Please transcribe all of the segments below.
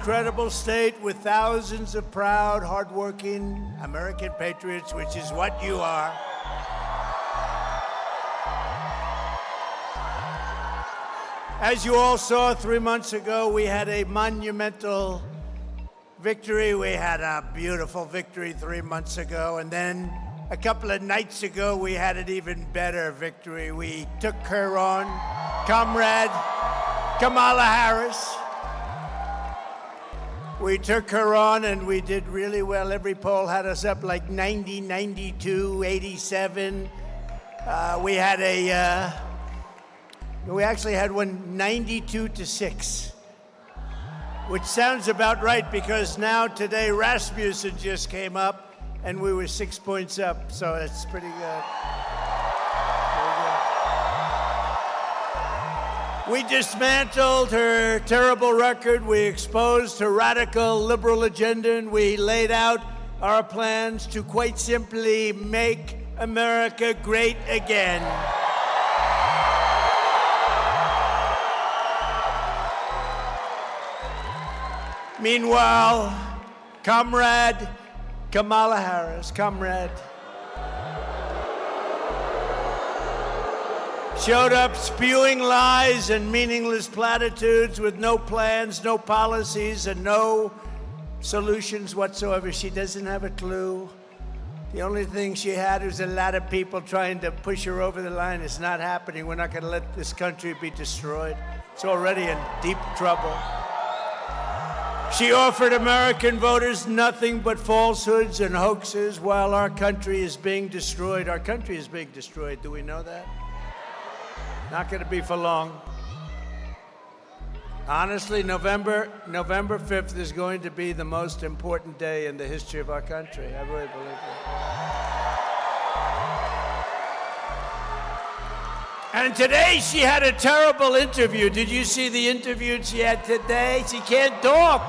incredible state with thousands of proud, hardworking American patriots, which is what you are. As you all saw 3 months ago, we had a monumental victory. We had a beautiful victory 3 months ago, and then a couple of nights ago, we had an even better victory. We took her on, Comrade Kamala Harris. We took her on, and we did really well. Every poll had us up like 90, 92, 87. We actually had one 92-6, which sounds about right because now today Rasmussen just came up, and we were 6 points up, so it's pretty good. We dismantled her terrible record. We exposed her radical liberal agenda, and we laid out our plans to quite simply make America great again. Meanwhile, Comrade Kamala Harris, comrade, showed up spewing lies and meaningless platitudes with no plans, no policies, and no solutions whatsoever. She doesn't have a clue. The only thing she had was a lot of people trying to push her over the line. It's not happening. We're not going to let this country be destroyed. It's already in deep trouble. She offered American voters nothing but falsehoods and hoaxes while our country is being destroyed. Our country is being destroyed. Do we know that? Not going to be for long. Honestly, November 5th is going to be the most important day in the history of our country. I really believe that. And today she had a terrible interview. Did you see the interview she had today? She can't talk.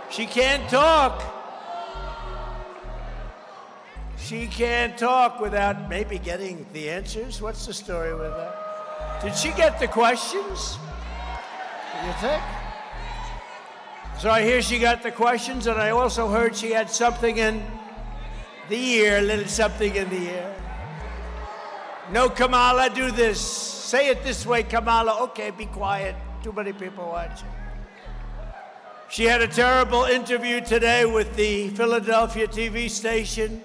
She can't talk. She can't talk without maybe getting the answers. What's the story with that? Did she get the questions? You think? So I hear she got the questions, and I also heard she had something in the ear, a little something in the ear. No, Kamala, do this. Say it this way, Kamala. Okay, be quiet. Too many people watching. She had a terrible interview today with the Philadelphia TV station,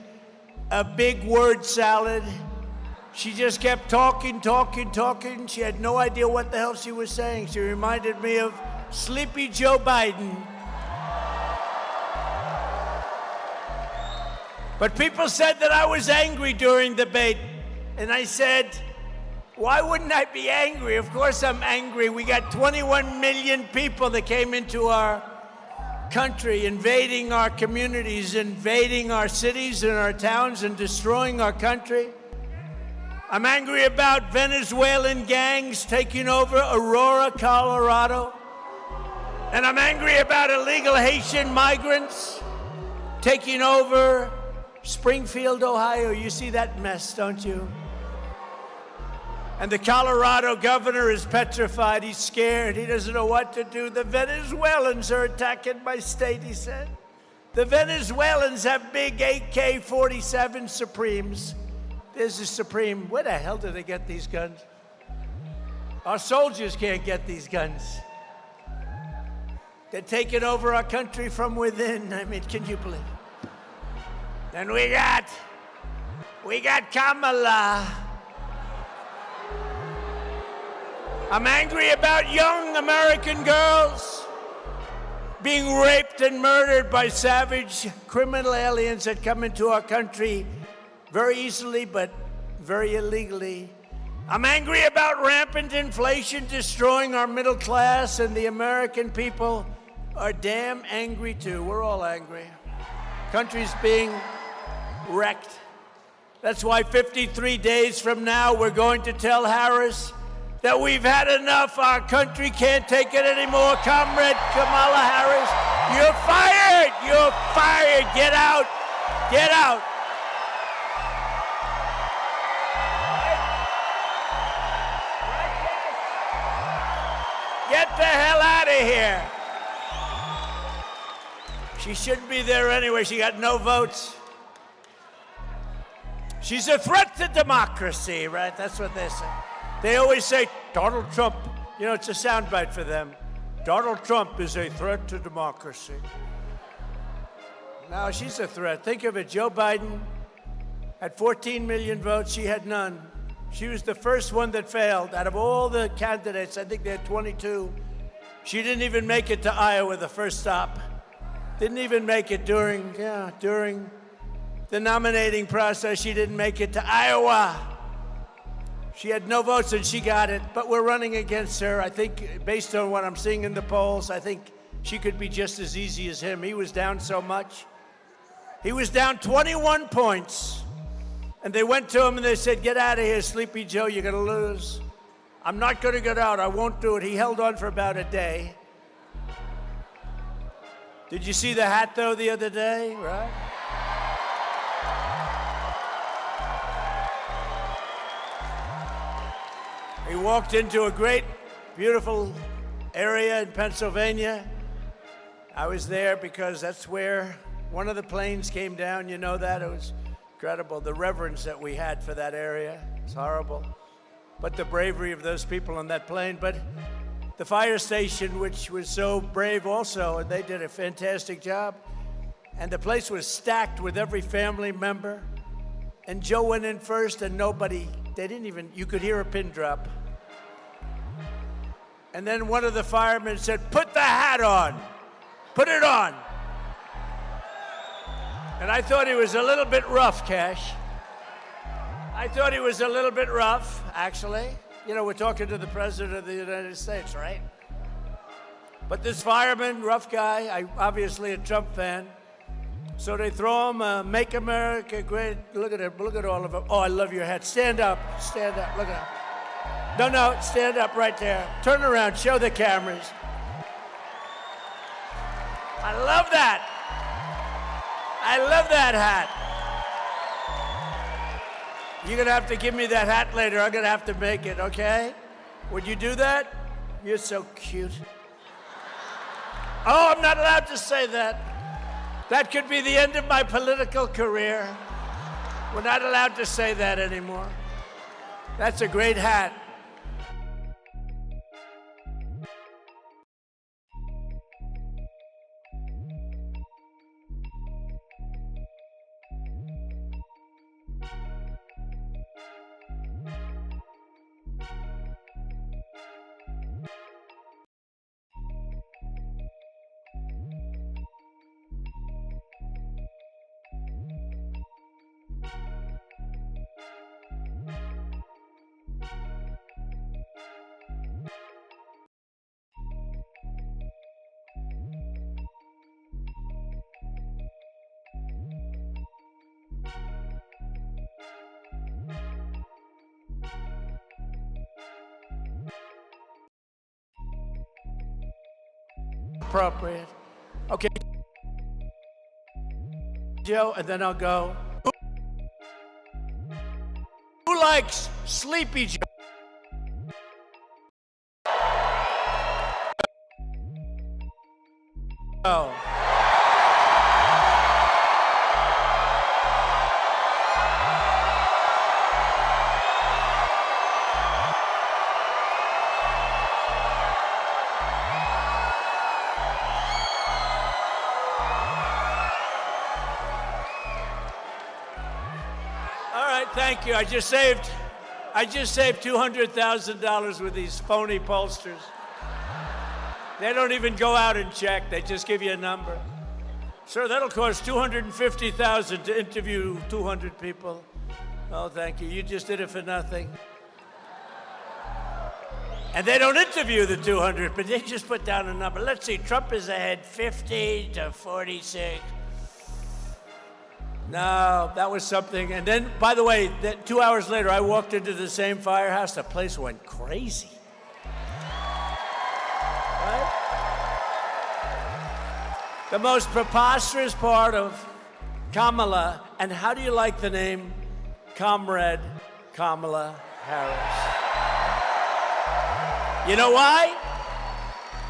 a big word salad. She just kept talking. She had no idea what the hell she was saying. She reminded me of Sleepy Joe Biden. But people said that I was angry during the debate. And I said, why wouldn't I be angry? Of course I'm angry. We got 21 million people that came into our country, invading our communities, invading our cities and our towns, and destroying our country. I'm angry about Venezuelan gangs taking over Aurora, Colorado. And I'm angry about illegal Haitian migrants taking over Springfield, Ohio. You see that mess, don't you? And the Colorado governor is petrified. He's scared. He doesn't know what to do. The Venezuelans are attacking my state, he said. The Venezuelans have big AK-47 Supremes. There's a Supreme. Where the hell do they get these guns? Our soldiers can't get these guns. They're taking over our country from within. I mean, can you believe it? Then we got Kamala. I'm angry about young American girls being raped and murdered by savage criminal aliens that come into our country very easily, but very illegally. I'm angry about rampant inflation destroying our middle class, and the American people are damn angry too. We're all angry. Country's being wrecked. That's why 53 days from now, we're going to tell Harris that we've had enough. Our country can't take it anymore. Comrade Kamala Harris, you're fired. You're fired. Get out. Get out. Get the hell out of here. She shouldn't be there anyway. She got no votes. She's a threat to democracy, right? That's what they say. They always say, Donald Trump, you know, it's a soundbite for them. Donald Trump is a threat to democracy. No, she's a threat. Think of it. Joe Biden had 14 million votes. She had none. She was the first one that failed. Out of all the candidates, I think they had 22. She didn't even make it to Iowa, the first stop. Didn't even make it during the nominating process. She didn't make it to Iowa. She had no votes and she got it, but we're running against her. I think based on what I'm seeing in the polls, I think she could be just as easy as him. He was down so much. He was down 21 points. And they went to him and they said, get out of here, Sleepy Joe, you're gonna lose. I'm not gonna get out, I won't do it. He held on for about a day. Did you see the hat though the other day, right? He walked into a great, beautiful area in Pennsylvania. I was there because that's where one of the planes came down, you know that? It was incredible, the reverence that we had for that area. It's horrible. But the bravery of those people on that plane. But the fire station, which was so brave also, and they did a fantastic job. And the place was stacked with every family member. And Joe went in first and nobody, they didn't even, you could hear a pin drop. And then one of the firemen said, put the hat on, put it on. And I thought he was a little bit rough, Cash. I thought he was a little bit rough, actually. You know, we're talking to the President of the United States, right? But this fireman, rough guy, obviously a Trump fan. So they throw him, Make America Great. Look at him, look at all of them. Oh, I love your hat. Stand up, look at him. No, stand up right there. Turn around, show the cameras. I love that. I love that hat. You're gonna have to give me that hat later. I'm gonna have to make it, okay? Would you do that? You're so cute. Oh, I'm not allowed to say that. That could be the end of my political career. We're not allowed to say that anymore. That's a great hat. Appropriate. Okay. Joe, and then I'll go. Who likes Sleepy Joe? Oh. Thank you. I just saved $200,000 with these phony pollsters. They don't even go out and check. They just give you a number. Sir, that'll cost $250,000 to interview 200 people. Oh, thank you. You just did it for nothing. And they don't interview the 200, but they just put down a number. Let's see. Trump is ahead 50 to 46. No, that was something. And then, by the way, 2 hours later, I walked into the same firehouse. The place went crazy. Right? The most preposterous part of Kamala, and how do you like the name Comrade Kamala Harris? You know why?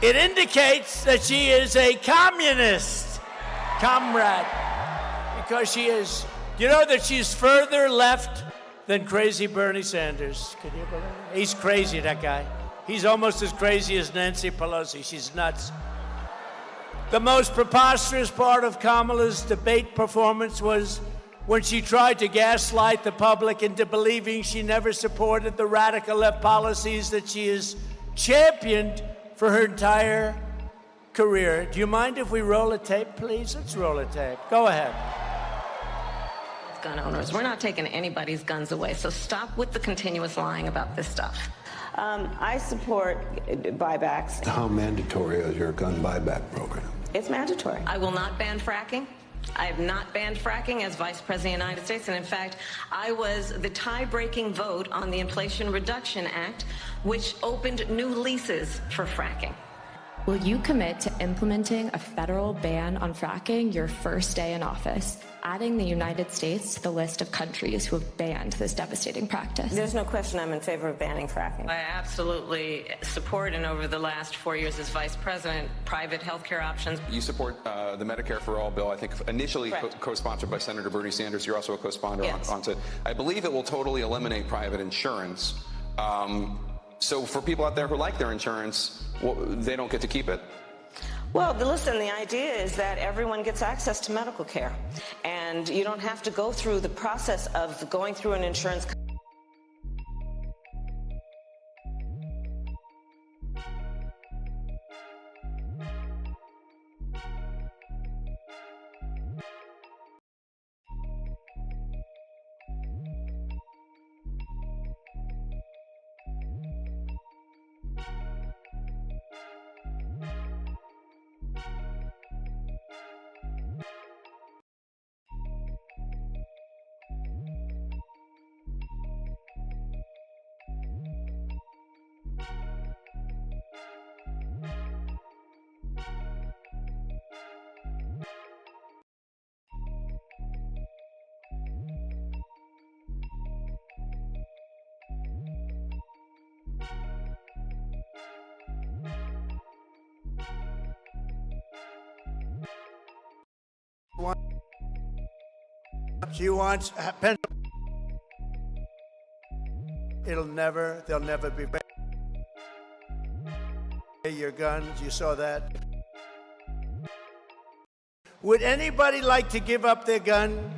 It indicates that she is a communist. comrade, because she is. You know that she's further left than crazy Bernie Sanders. Can you believe it? He's crazy, that guy. He's almost as crazy as Nancy Pelosi. She's nuts. The most preposterous part of Kamala's debate performance was when she tried to gaslight the public into believing she never supported the radical left policies that she has championed for her entire career. Do you mind if we roll a tape, please? Let's roll a tape. Go ahead. Gun owners. We're not taking anybody's guns away, so stop with the continuous lying about this stuff. I support buybacks. How mandatory is your gun buyback program? It's mandatory. I will not ban fracking. I have not banned fracking as Vice President of the United States, and in fact, I was the tie-breaking vote on the Inflation Reduction Act, which opened new leases for fracking. Will you commit to implementing a federal ban on fracking your first day in office, adding the United States to the list of countries who have banned this devastating practice? There's no question I'm in favor of banning fracking. I absolutely support, and over the last 4 years as Vice President, private health care options. You support the Medicare for All bill, I think initially co-sponsored by Senator Bernie Sanders. You're also a co-sponsor on it. I believe it will totally eliminate private insurance. So for people out there who like their insurance, they don't get to keep it? Well, listen, the idea is that everyone gets access to medical care, and you don't have to go through the process of going through an insurance company. She wants they'll never be your guns. You saw that. Would anybody like to give up their gun?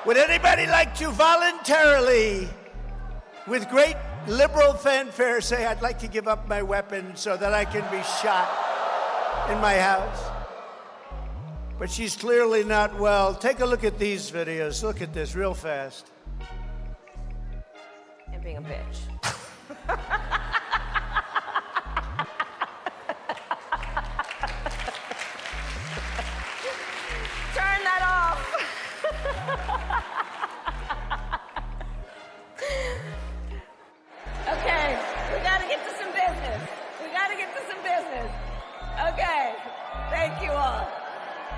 Would anybody like to voluntarily, with great liberal fanfare, say, I'd like to give up my weapon so that I can be shot in my house? But she's clearly not well. Take a look at these videos. Look at this real fast. And being a bitch. Turn that off. Okay, we gotta get to some business. Okay, thank you all.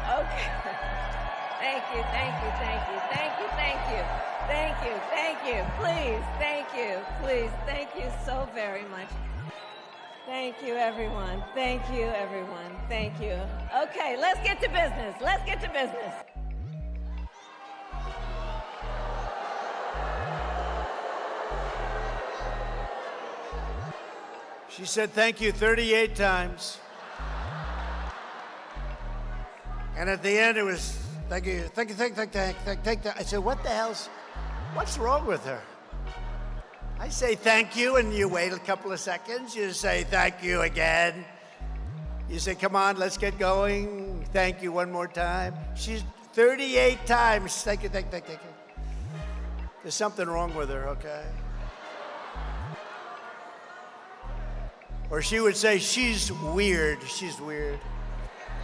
Okay. Thank you. Please, thank you so very much. Thank you, everyone. Thank you. Okay, let's get to business. She said thank you 38 times. And at the end, it was, thank you. I said, what's wrong with her? I say thank you, and you wait a couple of seconds. You say thank you again. You say, come on, let's get going. Thank you one more time. She's 38 times. Thank you. There's something wrong with her, okay? Or she would say, she's weird.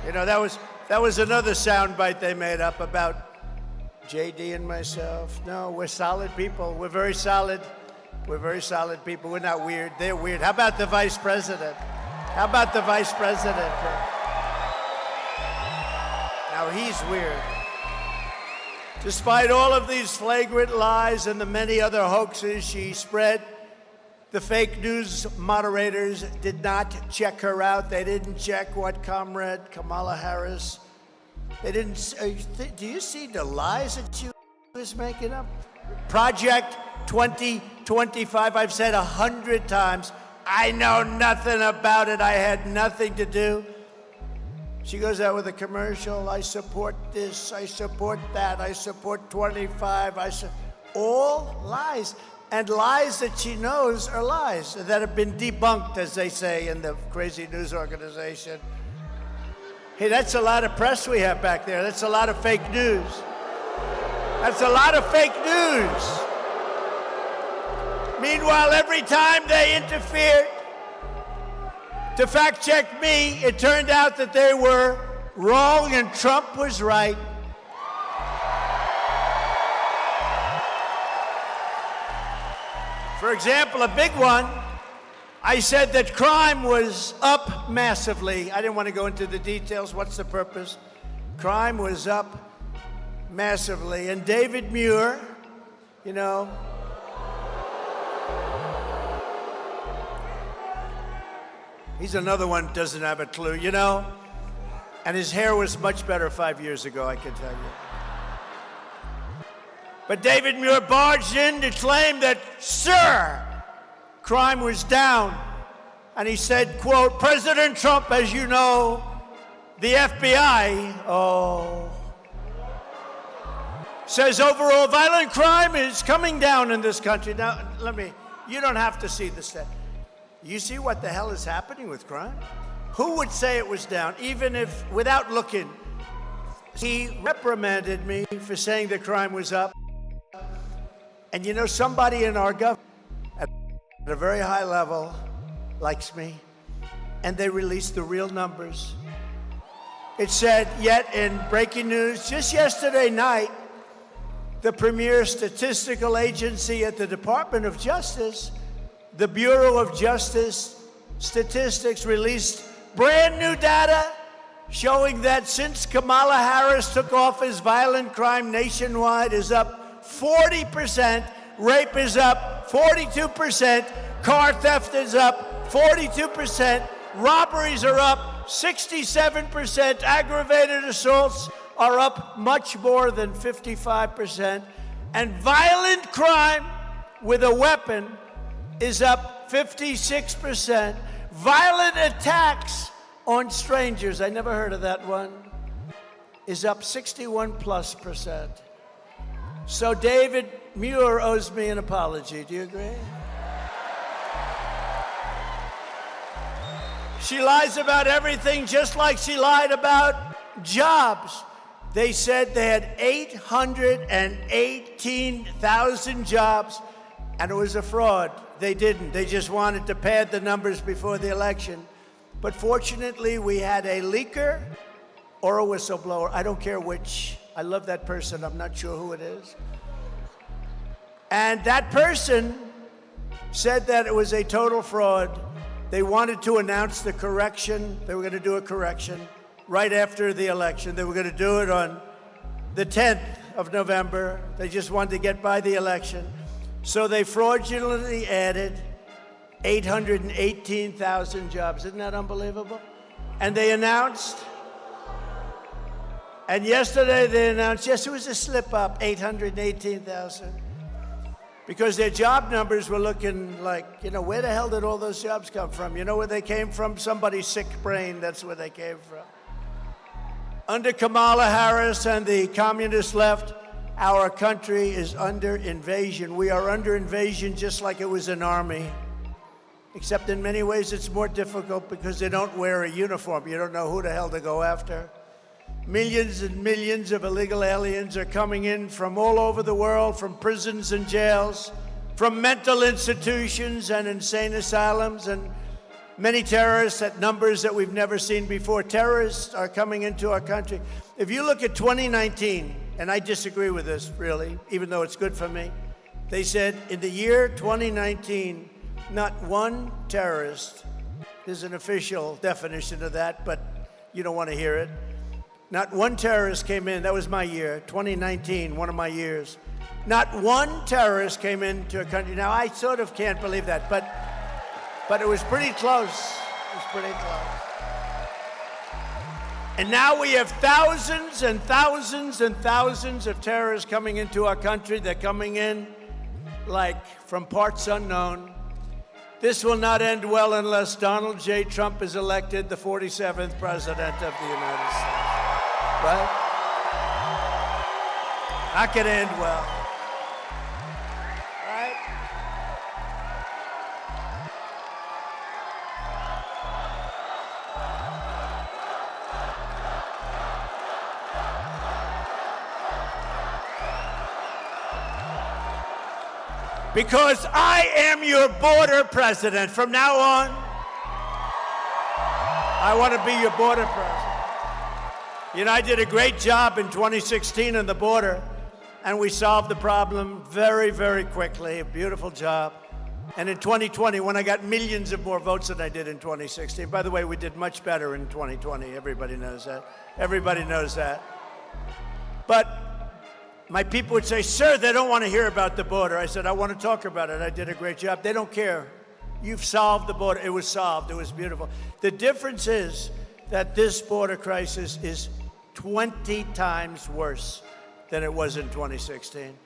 You know, that was another soundbite they made up about JD and myself. No, we're solid people. We're very solid people. We're not weird. They're weird. How about the vice president? Now he's weird. Despite all of these flagrant lies and the many other hoaxes she spread, The fake news moderators did not check her out. They didn't check what Comrade Kamala Harris, they didn't, do you see the lies that she was making up? Project 2025, I've said 100 times, I know nothing about it. I had nothing to do. She goes out with a commercial. I support this. I support that. I support 25. All lies. And lies that she knows are lies that have been debunked, as they say in the crazy news organization. Hey, that's a lot of press we have back there. That's a lot of fake news. That's a lot of fake news. Meanwhile, every time they interfered to fact check me, it turned out that they were wrong and Trump was right. For example, a big one, I said that crime was up massively. I didn't want to go into the details. What's the purpose? Crime was up massively. And David Muir, you know, he's another one who doesn't have a clue, you know? And his hair was much better 5 years ago, I can tell you. But David Muir barged in to claim that, sir, crime was down. And he said, quote, President Trump, as you know, the FBI, says overall violent crime is coming down in this country. Now, you don't have to see this. You see what the hell is happening with crime? Who would say it was down, even if, without looking? He reprimanded me for saying that crime was up. And you know, somebody in our government at a very high level likes me, and they released the real numbers. It said, yet in breaking news, just yesterday night, the premier statistical agency at the Department of Justice, the Bureau of Justice Statistics, released brand new data showing that since Kamala Harris took office, violent crime nationwide is up 40%, rape is up 42%, car theft is up 42%, robberies are up 67%, aggravated assaults are up much more than 55%, and violent crime with a weapon is up 56%. Violent attacks on strangers, I never heard of that one, is up 61+%. So David Muir owes me an apology. Do you agree? She lies about everything, just like she lied about jobs. They said they had 818,000 jobs, and it was a fraud. They didn't. They just wanted to pad the numbers before the election. But fortunately, we had a leaker or a whistleblower. I don't care which. I love that person. I'm not sure who it is. And that person said that it was a total fraud. They wanted to announce the correction. They were going to do a correction right after the election. They were going to do it on the 10th of November. They just wanted to get by the election. So they fraudulently added 818,000 jobs. Isn't that unbelievable? And they announced, and yesterday they announced, yes, it was a slip up, 818,000. Because their job numbers were looking like, you know, where the hell did all those jobs come from? You know where they came from? Somebody's sick brain, that's where they came from. Under Kamala Harris and the communist left, our country is under invasion. We are under invasion just like it was an army. Except in many ways it's more difficult because they don't wear a uniform. You don't know who the hell to go after. Millions and millions of illegal aliens are coming in from all over the world, from prisons and jails, from mental institutions and insane asylums, and many terrorists at numbers that we've never seen before. Terrorists are coming into our country. If you look at 2019, and I disagree with this, really, even though it's good for me, they said in the year 2019, not one terrorist, there's an official definition of that, but you don't want to hear it, Not one terrorist came in. That was my year, 2019, one of my years. Not one terrorist came into a country. Now, I sort of can't believe that, but it was pretty close. It was pretty close. And now we have thousands and thousands and thousands of terrorists coming into our country. They're coming in like from parts unknown. This will not end well unless Donald J. Trump is elected the 47th president of the United States. Right? Not gonna end well. Right? Because I am your border president. From now on, I want to be your border president. You know, I did a great job in 2016 on the border, and we solved the problem very, very quickly. A beautiful job. And in 2020, when I got millions of more votes than I did in 2016, by the way, we did much better in 2020. Everybody knows that. Everybody knows that. But my people would say, sir, they don't want to hear about the border. I said, I want to talk about it. I did a great job. They don't care. You've solved the border. It was solved. It was beautiful. The difference is that this border crisis is 20 times worse than it was in 2016.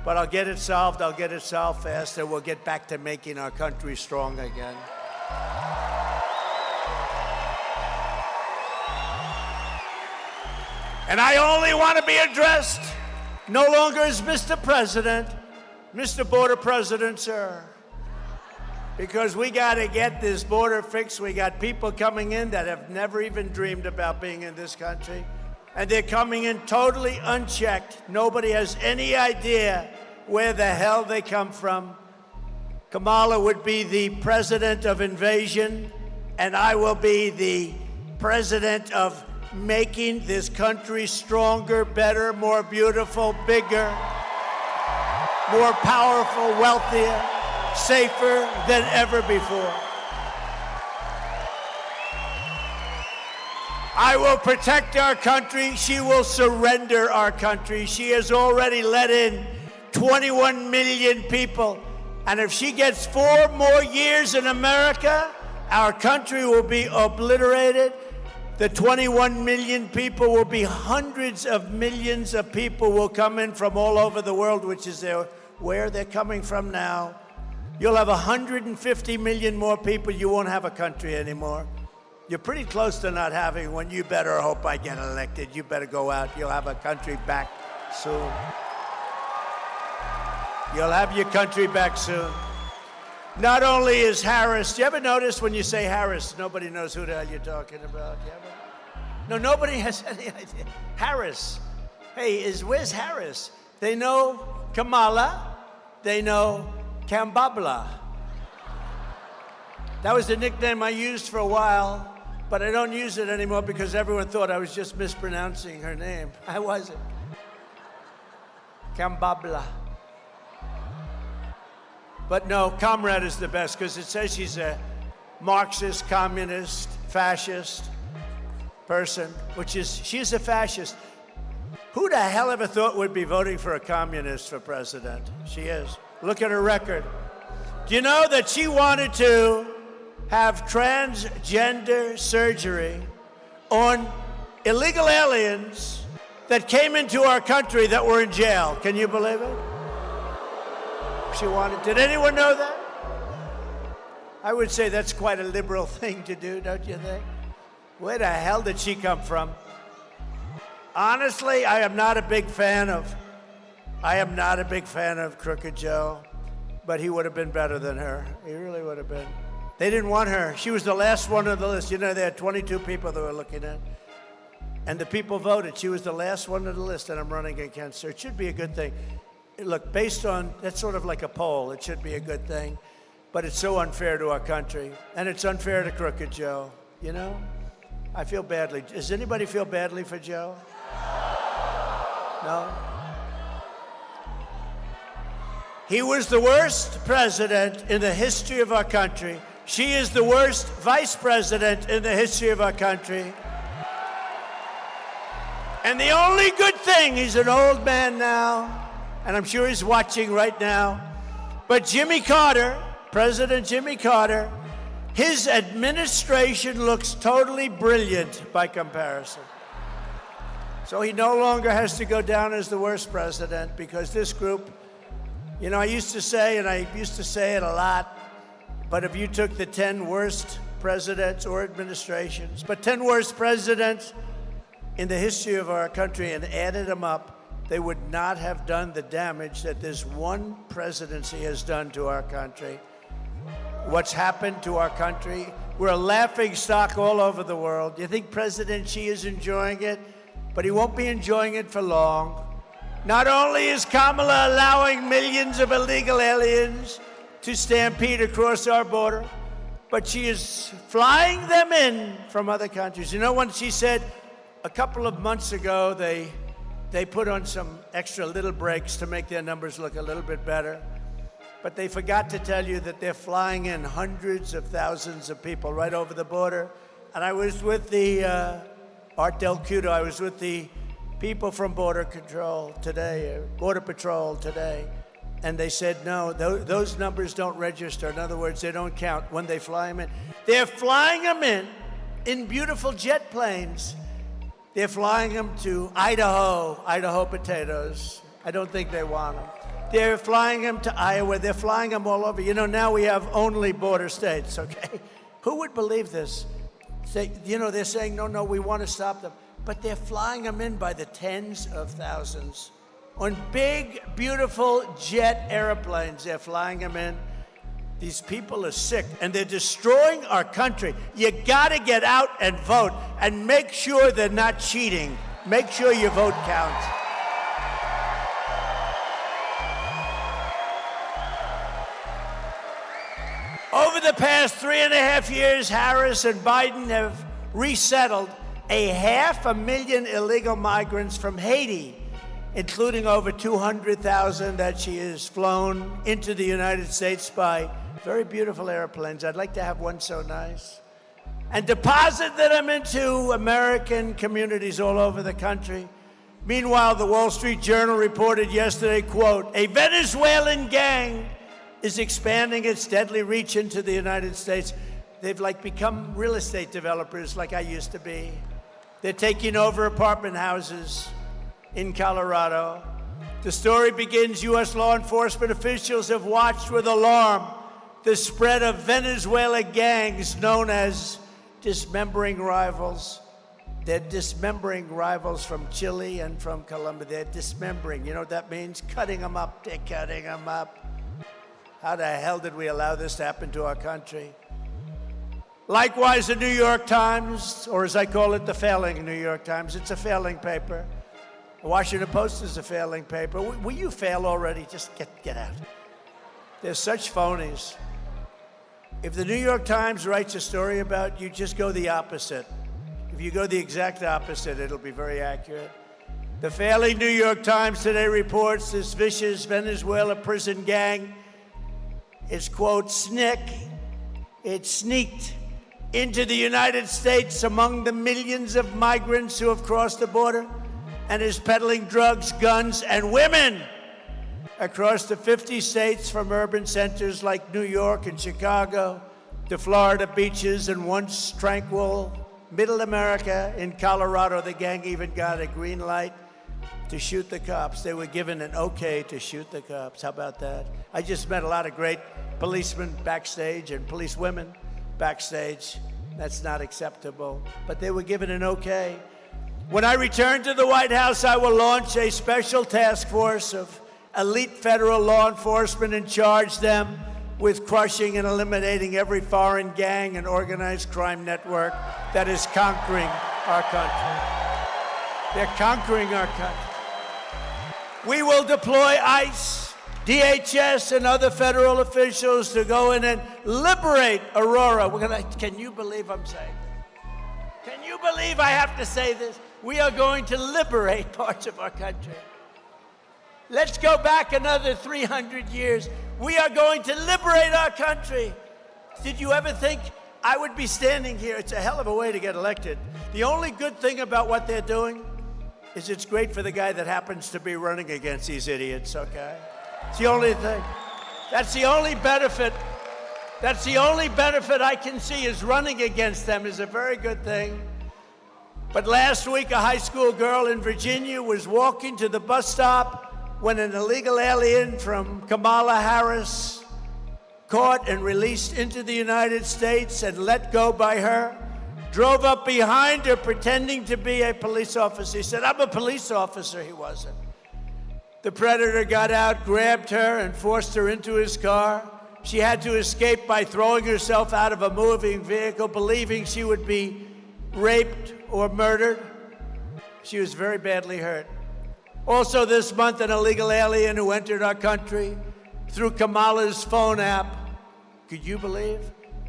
But I'll get it solved. I'll get it solved fast, and we'll get back to making our country strong again. And I only want to be addressed no longer as Mr. President, Mr. Border President, sir. Because we got to get this border fixed. We got people coming in that have never even dreamed about being in this country. And they're coming in totally unchecked. Nobody has any idea where the hell they come from. Kamala would be the president of invasion, and I will be the president of making this country stronger, better, more beautiful, bigger, more powerful, wealthier, safer than ever before. I will protect our country. She will surrender our country. She has already let in 21 million people. And if she gets 4 more years in America, our country will be obliterated. The 21 million people will be hundreds of millions of people will come in from all over the world, which is where they're coming from now. You'll have 150 million more people. You won't have a country anymore. You're pretty close to not having one. You better hope I get elected. You better go out. You'll have a country back soon. You'll have your country back soon. Not only is Harris, you ever notice when you say Harris, nobody knows who the hell you're talking about? You ever? No, nobody has any idea. Harris. Hey, where's Harris? They know Kamala. They know Kamala. That was the nickname I used for a while, but I don't use it anymore because everyone thought I was just mispronouncing her name. I wasn't. Kamala. But no, Comrade is the best because it says she's a Marxist, communist, fascist person, she's a fascist. Who the hell ever thought would be voting for a communist for president? She is. Look at her record. Do you know that she wanted to have transgender surgery on illegal aliens that came into our country that were in jail? Can you believe it? She wanted. Did anyone know that? I would say that's quite a liberal thing to do, don't you think? Where the hell did she come from? Honestly, I am not a big fan of Crooked Joe, but he would have been better than her. He really would have been. They didn't want her. She was the last one on the list. You know, they had 22 people they were looking at. And the people voted. She was the last one on the list, and I'm running against her. It should be a good thing. Look, based on, that's sort of like a poll. It should be a good thing. But it's so unfair to our country. And it's unfair to Crooked Joe, you know? I feel badly. Does anybody feel badly for Joe? No? He was the worst president in the history of our country. She is the worst vice president in the history of our country. And the only good thing, he's an old man now, and I'm sure he's watching right now, but Jimmy Carter, President Jimmy Carter, his administration looks totally brilliant by comparison. So he no longer has to go down as the worst president because this group, you know, I used to say, and I used to say it a lot, but if you took the 10 worst presidents or administrations, but 10 worst presidents in the history of our country and added them up, they would not have done the damage that this one presidency has done to our country. What's happened to our country, we're a laughing stock all over the world. You think President Xi is enjoying it? But he won't be enjoying it for long. Not only is Kamala allowing millions of illegal aliens to stampede across our border, but she is flying them in from other countries. You know, when she said a couple of months ago, they put on some extra little brakes to make their numbers look a little bit better. But they forgot to tell you that they're flying in hundreds of thousands of people right over the border. And I was with the Art Del Cudo, I was with the people from Border Patrol today, and they said, no, those numbers don't register. In other words, they don't count when they fly them in. They're flying them in beautiful jet planes. They're flying them to Idaho potatoes. I don't think they want them. They're flying them to Iowa. They're flying them all over. You know, now we have only border states, okay? Who would believe this? You know, they're saying, no, we want to stop them. But they're flying them in by the tens of thousands. On big, beautiful jet airplanes, they're flying them in. These people are sick, and they're destroying our country. You got to get out and vote, and make sure they're not cheating. Make sure your vote counts. Over the past 3.5 years, Harris and Biden have resettled 500,000 illegal migrants from Haiti, including over 200,000 that she has flown into the United States by very beautiful airplanes. I'd like to have one so nice. And deposited them into American communities all over the country. Meanwhile, the Wall Street Journal reported yesterday, quote, a Venezuelan gang is expanding its deadly reach into the United States. They've become real estate developers like I used to be. They're taking over apartment houses in Colorado. The story begins, U.S. law enforcement officials have watched with alarm the spread of Venezuela gangs known as dismembering rivals. They're dismembering rivals from Chile and from Colombia. They're dismembering. You know what that means? Cutting them up. They're cutting them up. How the hell did we allow this to happen to our country? Likewise, the New York Times, or as I call it, the failing New York Times, it's a failing paper. The Washington Post is a failing paper. Will you fail already? Just get out. They're such phonies. If the New York Times writes a story about you, just go the opposite. If you go the exact opposite, it'll be very accurate. The failing New York Times today reports this vicious Venezuela prison gang is, quote, it sneaked into the United States among the millions of migrants who have crossed the border and is peddling drugs, guns, and women across the 50 states from urban centers like New York and Chicago to Florida beaches and once tranquil middle America. In Colorado, the gang even got a green light to shoot the cops. They were given an okay to shoot the cops. How about that? I just met a lot of great policemen backstage and policewomen backstage. That's not acceptable. But they were given an okay. When I return to the White House, I will launch a special task force of elite federal law enforcement and charge them with crushing and eliminating every foreign gang and organized crime network that is conquering our country. They're conquering our country. We will deploy ICE, DHS, and other federal officials to go in and liberate Aurora. Can you believe I'm saying this? Can you believe I have to say this? We are going to liberate parts of our country. Let's go back another 300 years. We are going to liberate our country. Did you ever think I would be standing here? It's a hell of a way to get elected. The only good thing about what they're doing is it's great for the guy that happens to be running against these idiots, okay? It's the only thing. That's the only benefit. That's the only benefit I can see is running against them is a very good thing. But last week, a high school girl in Virginia was walking to the bus stop when an illegal alien from Kamala Harris caught and released into the United States and let go by her, drove up behind her pretending to be a police officer. He said, "I'm a police officer." He wasn't. The predator got out, grabbed her, and forced her into his car. She had to escape by throwing herself out of a moving vehicle, believing she would be raped or murdered. She was very badly hurt. Also this month, an illegal alien who entered our country through Kamala's phone app. Could you believe?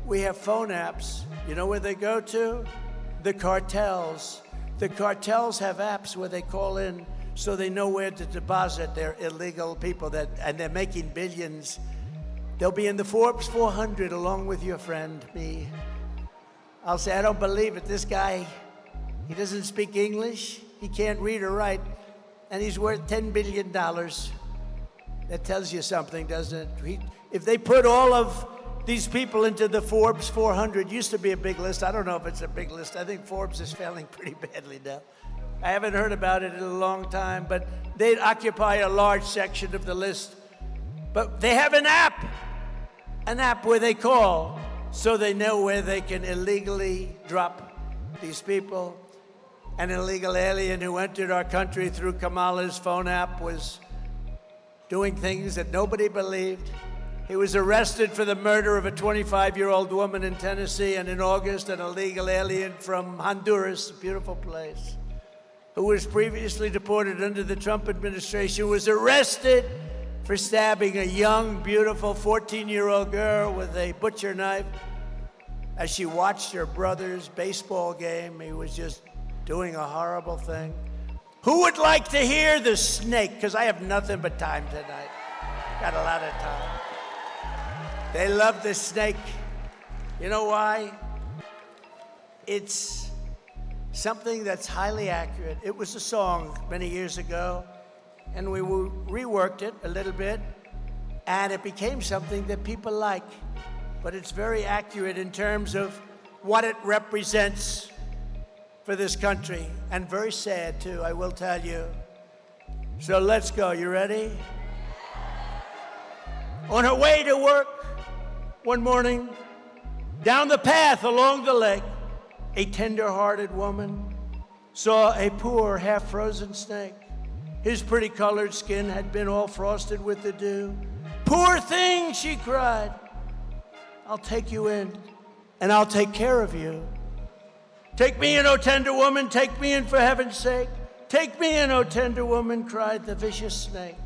We have phone apps. You know where they go to? The cartels. The cartels have apps where they call in so they know where to deposit their illegal people, and they're making billions. They'll be in the Forbes 400 along with your friend, me. I'll say, I don't believe it. This guy, he doesn't speak English. He can't read or write. And he's worth $10 billion. That tells you something, doesn't it? If they put all of these people into the Forbes 400, used to be a big list. I don't know if it's a big list. I think Forbes is failing pretty badly now. I haven't heard about it in a long time, but they'd occupy a large section of the list. But they have an app where they call so they know where they can illegally drop these people. An illegal alien who entered our country through Kamala's phone app was doing things that nobody believed. He was arrested for the murder of a 25-year-old woman in Tennessee, and in August, an illegal alien from Honduras, a beautiful place, who was previously deported under the Trump administration, was arrested for stabbing a young, beautiful 14-year-old girl with a butcher knife as she watched her brother's baseball game. He was just doing a horrible thing. Who would like to hear the snake? Because I have nothing but time tonight. Got a lot of time. They love the snake. You know why? It's something that's highly accurate. It was a song many years ago, and we reworked it a little bit, and it became something that people like. But it's very accurate in terms of what it represents for this country, and very sad too, I will tell you. So let's go. You ready? On her way to work one morning, down the path along the lake, a tender-hearted woman saw a poor, half-frozen snake. His pretty colored skin had been all frosted with the dew. "Poor thing," she cried. "I'll take you in, and I'll take care of you. Take me in, O tender woman, take me in for heaven's sake. Take me in, O tender woman," cried the vicious snake.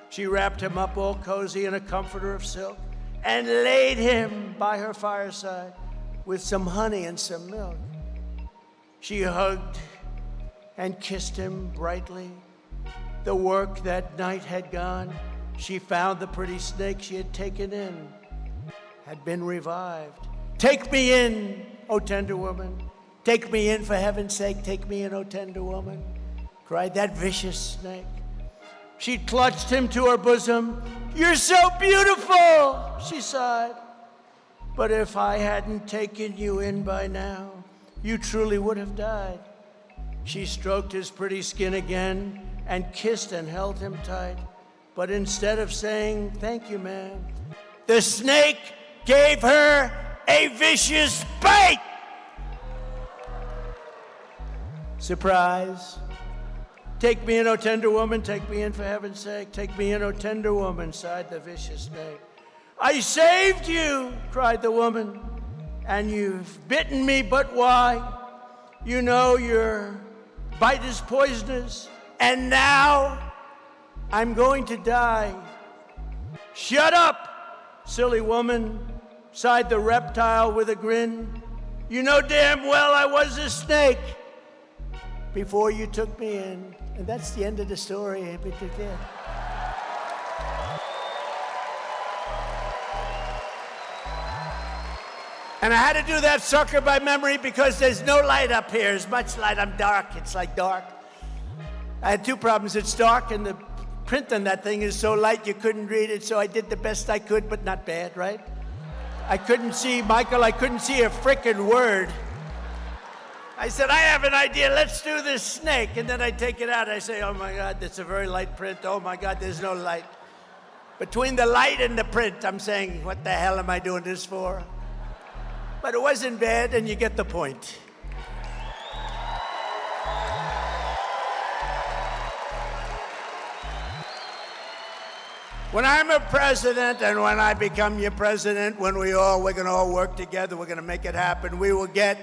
She wrapped him up all cozy in a comforter of silk and laid him by her fireside with some honey and some milk. She hugged and kissed him brightly. The work that night had gone. She found the pretty snake she had taken in had been revived. "Take me in, O tender woman. Take me in for heaven's sake. Take me in, O tender woman," cried that vicious snake. She clutched him to her bosom. "You're so beautiful," she sighed. "But if I hadn't taken you in by now, you truly would have died." She stroked his pretty skin again and kissed and held him tight. But instead of saying, "Thank you, ma'am," the snake gave her a vicious bite. Surprise. "Take me in, O tender woman, take me in for heaven's sake. Take me in, O tender woman," sighed the vicious snake. "I saved you," cried the woman, "and you've bitten me, but why? You know your bite is poisonous, and now I'm going to die." "Shut up, silly woman," sighed the reptile with a grin. "You know damn well I was a snake before you took me in." And that's the end of the story. And I had to do that sucker by memory because there's no light up here. As much light, I'm dark. It's like dark. I had two problems. It's dark, and the print on that thing is so light you couldn't read it, so I did the best I could, but not bad, right? I couldn't see, Michael, I couldn't see a frickin' word. I said, I have an idea, let's do this snake. And then I take it out, I say, oh my God, that's a very light print. Oh my God, there's no light. Between the light and the print, I'm saying, what the hell am I doing this for? But it wasn't bad, and you get the point. When I'm a president and when I become your president, when we're going to all work together, we're going to make it happen. We will get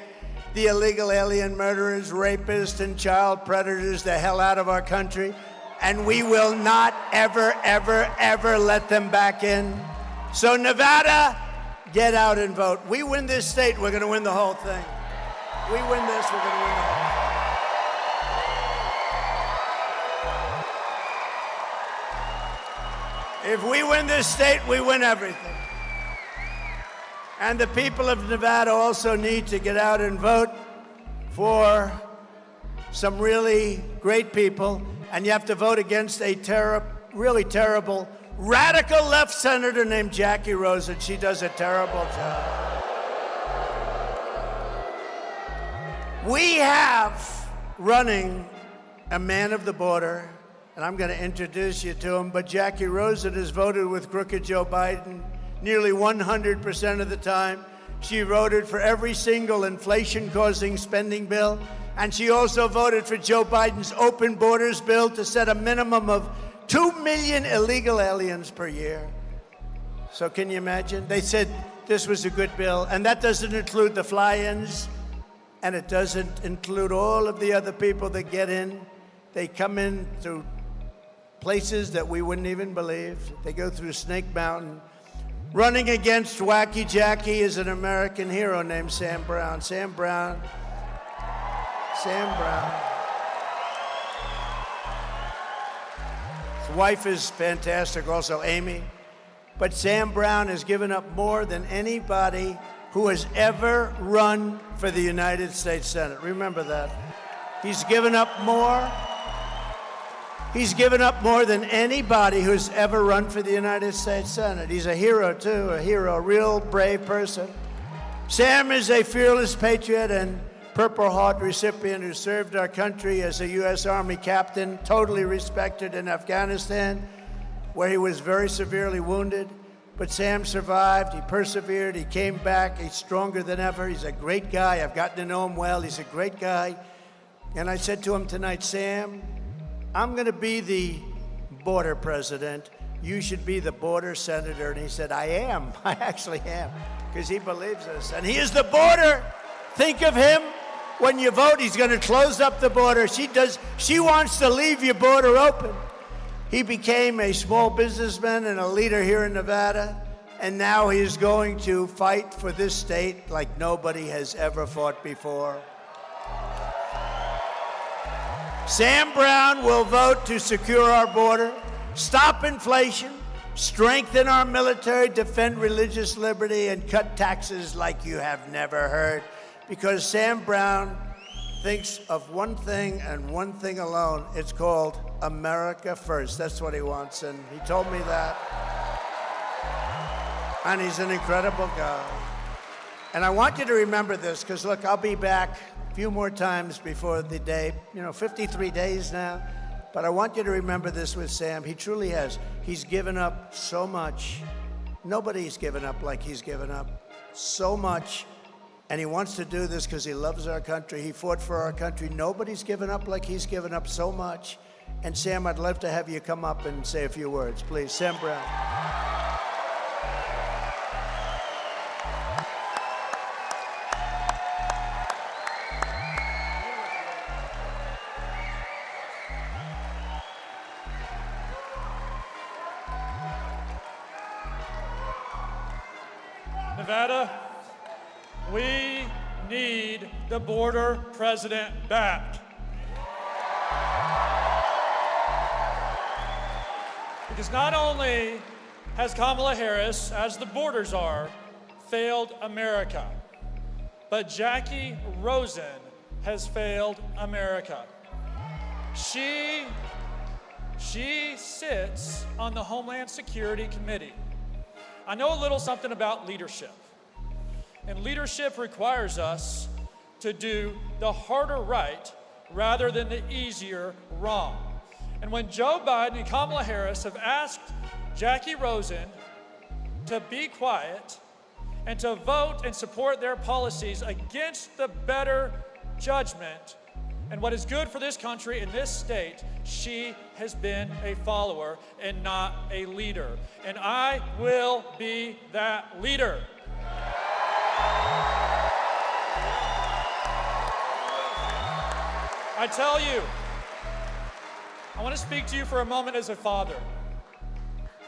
the illegal alien murderers, rapists, and child predators the hell out of our country. And we will not ever, ever, ever let them back in. So Nevada, get out and vote. We win this state, we're going to win the whole thing. We win this, we're going to win the whole thing. If we win this state, we win everything. And the people of Nevada also need to get out and vote for some really great people. And you have to vote against a really terrible, radical left senator named Jackie Rosen. She does a terrible job. We have running a man of the border, and I'm going to introduce you to him, but Jackie Rosen has voted with crooked Joe Biden nearly 100% of the time. She voted for every single inflation-causing spending bill, and she also voted for Joe Biden's open borders bill to set a minimum of 2 million illegal aliens per year. So can you imagine? They said this was a good bill, and that doesn't include the fly-ins, and it doesn't include all of the other people that get in. They come in through places that we wouldn't even believe. They go through Snake Mountain. Running against Wacky Jackie is an American hero named Sam Brown. Sam Brown. His wife is fantastic, also Amy. But Sam Brown has given up more than anybody who has ever run for the United States Senate. Remember that. He's given up more. He's given up more than anybody who's ever run for the United States Senate. He's a hero, too, a real brave person. Sam is a fearless patriot and Purple Heart recipient who served our country as a U.S. Army captain, totally respected in Afghanistan, where he was very severely wounded. But Sam survived, he persevered, he came back, he's stronger than ever. He's a great guy. I've gotten to know him well. He's a great guy. And I said to him tonight, Sam, I'm going to be the border president. You should be the border senator. And he said, I am. I actually am, because he believes us. And he is the border. Think of him. When you vote, he's going to close up the border. She wants to leave your border open. He became a small businessman and a leader here in Nevada. And now he is going to fight for this state like nobody has ever fought before. Sam Brown will vote to secure our border, stop inflation, strengthen our military, defend religious liberty, and cut taxes like you have never heard. Because Sam Brown thinks of one thing and one thing alone. It's called America First. That's what he wants, and he told me that. And he's an incredible guy. And I want you to remember this, because look, I'll be back a few more times before the day, 53 days now. But I want you to remember this with Sam. He truly has. He's given up so much. Nobody's given up like he's given up so much. And he wants to do this because he loves our country. He fought for our country. Nobody's given up like he's given up so much. And Sam, I'd love to have you come up and say a few words, please. Sam Brown. Nevada, we need the border president back. Because not only has Kamala Harris, as the borders are, failed America, but Jackie Rosen has failed America. She sits on the Homeland Security Committee. I know a little something about leadership. And leadership requires us to do the harder right rather than the easier wrong. And when Joe Biden and Kamala Harris have asked Jackie Rosen to be quiet and to vote and support their policies against the better judgment and what is good for this country and this state, she has been a follower and not a leader. And I will be that leader. I tell you, I want to speak to you for a moment as a father.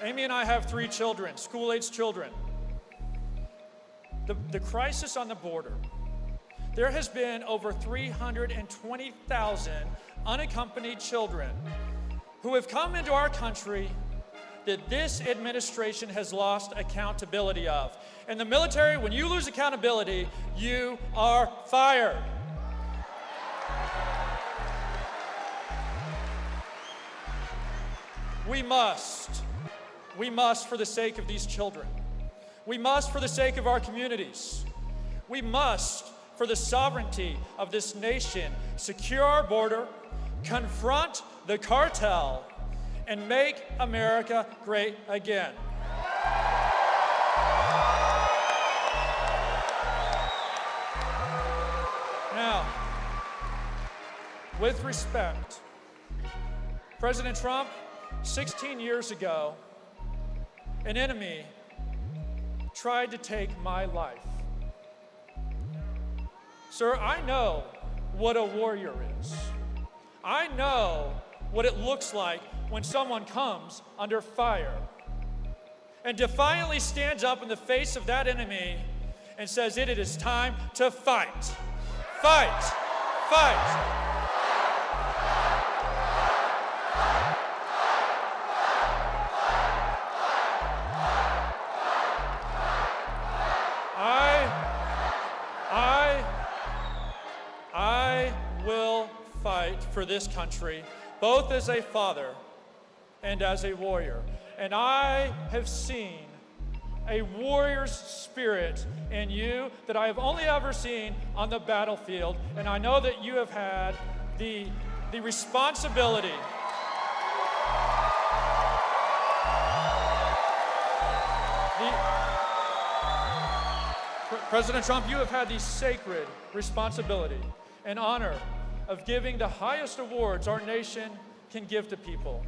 Amy and I have 3 children, school-age children. The crisis on the border. There has been over 320,000 unaccompanied children who have come into our country that this administration has lost accountability of. In the military, when you lose accountability, you are fired. We must, for the sake of these children. We must, for the sake of our communities. We must, for the sovereignty of this nation, secure our border, confront the cartel, and make America great again. Now, with respect, President Trump, 16 years ago, an enemy tried to take my life. Sir, I know what a warrior is. I know what it looks like when someone comes under fire and defiantly stands up in the face of that enemy and says, it is time to fight. Fight! Fight! I will fight for this country, both as a father and as a warrior. And I have seen a warrior's spirit in you that I have only ever seen on the battlefield. And I know that you have had the responsibility President Trump, you have had the sacred responsibility and honor of giving the highest awards our nation can give to people.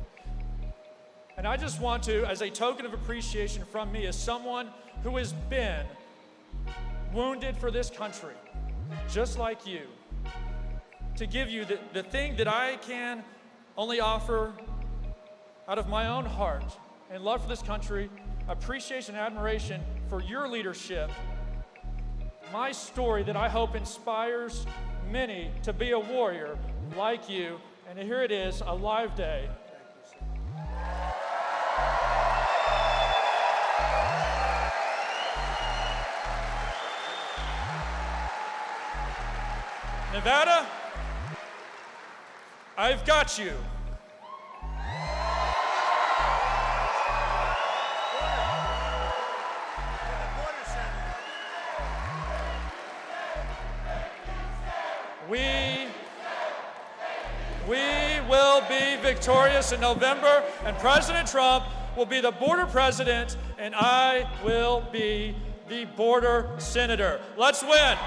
And I just want to, as a token of appreciation from me, as someone who has been wounded for this country, just like you, to give you the thing that I can only offer out of my own heart and love for this country, appreciation and admiration for your leadership, my story that I hope inspires many to be a warrior like you. And here it is, a live day. Nevada, I've got you. We will be victorious in November, and President Trump will be the border president, and I will be the border senator. Let's win.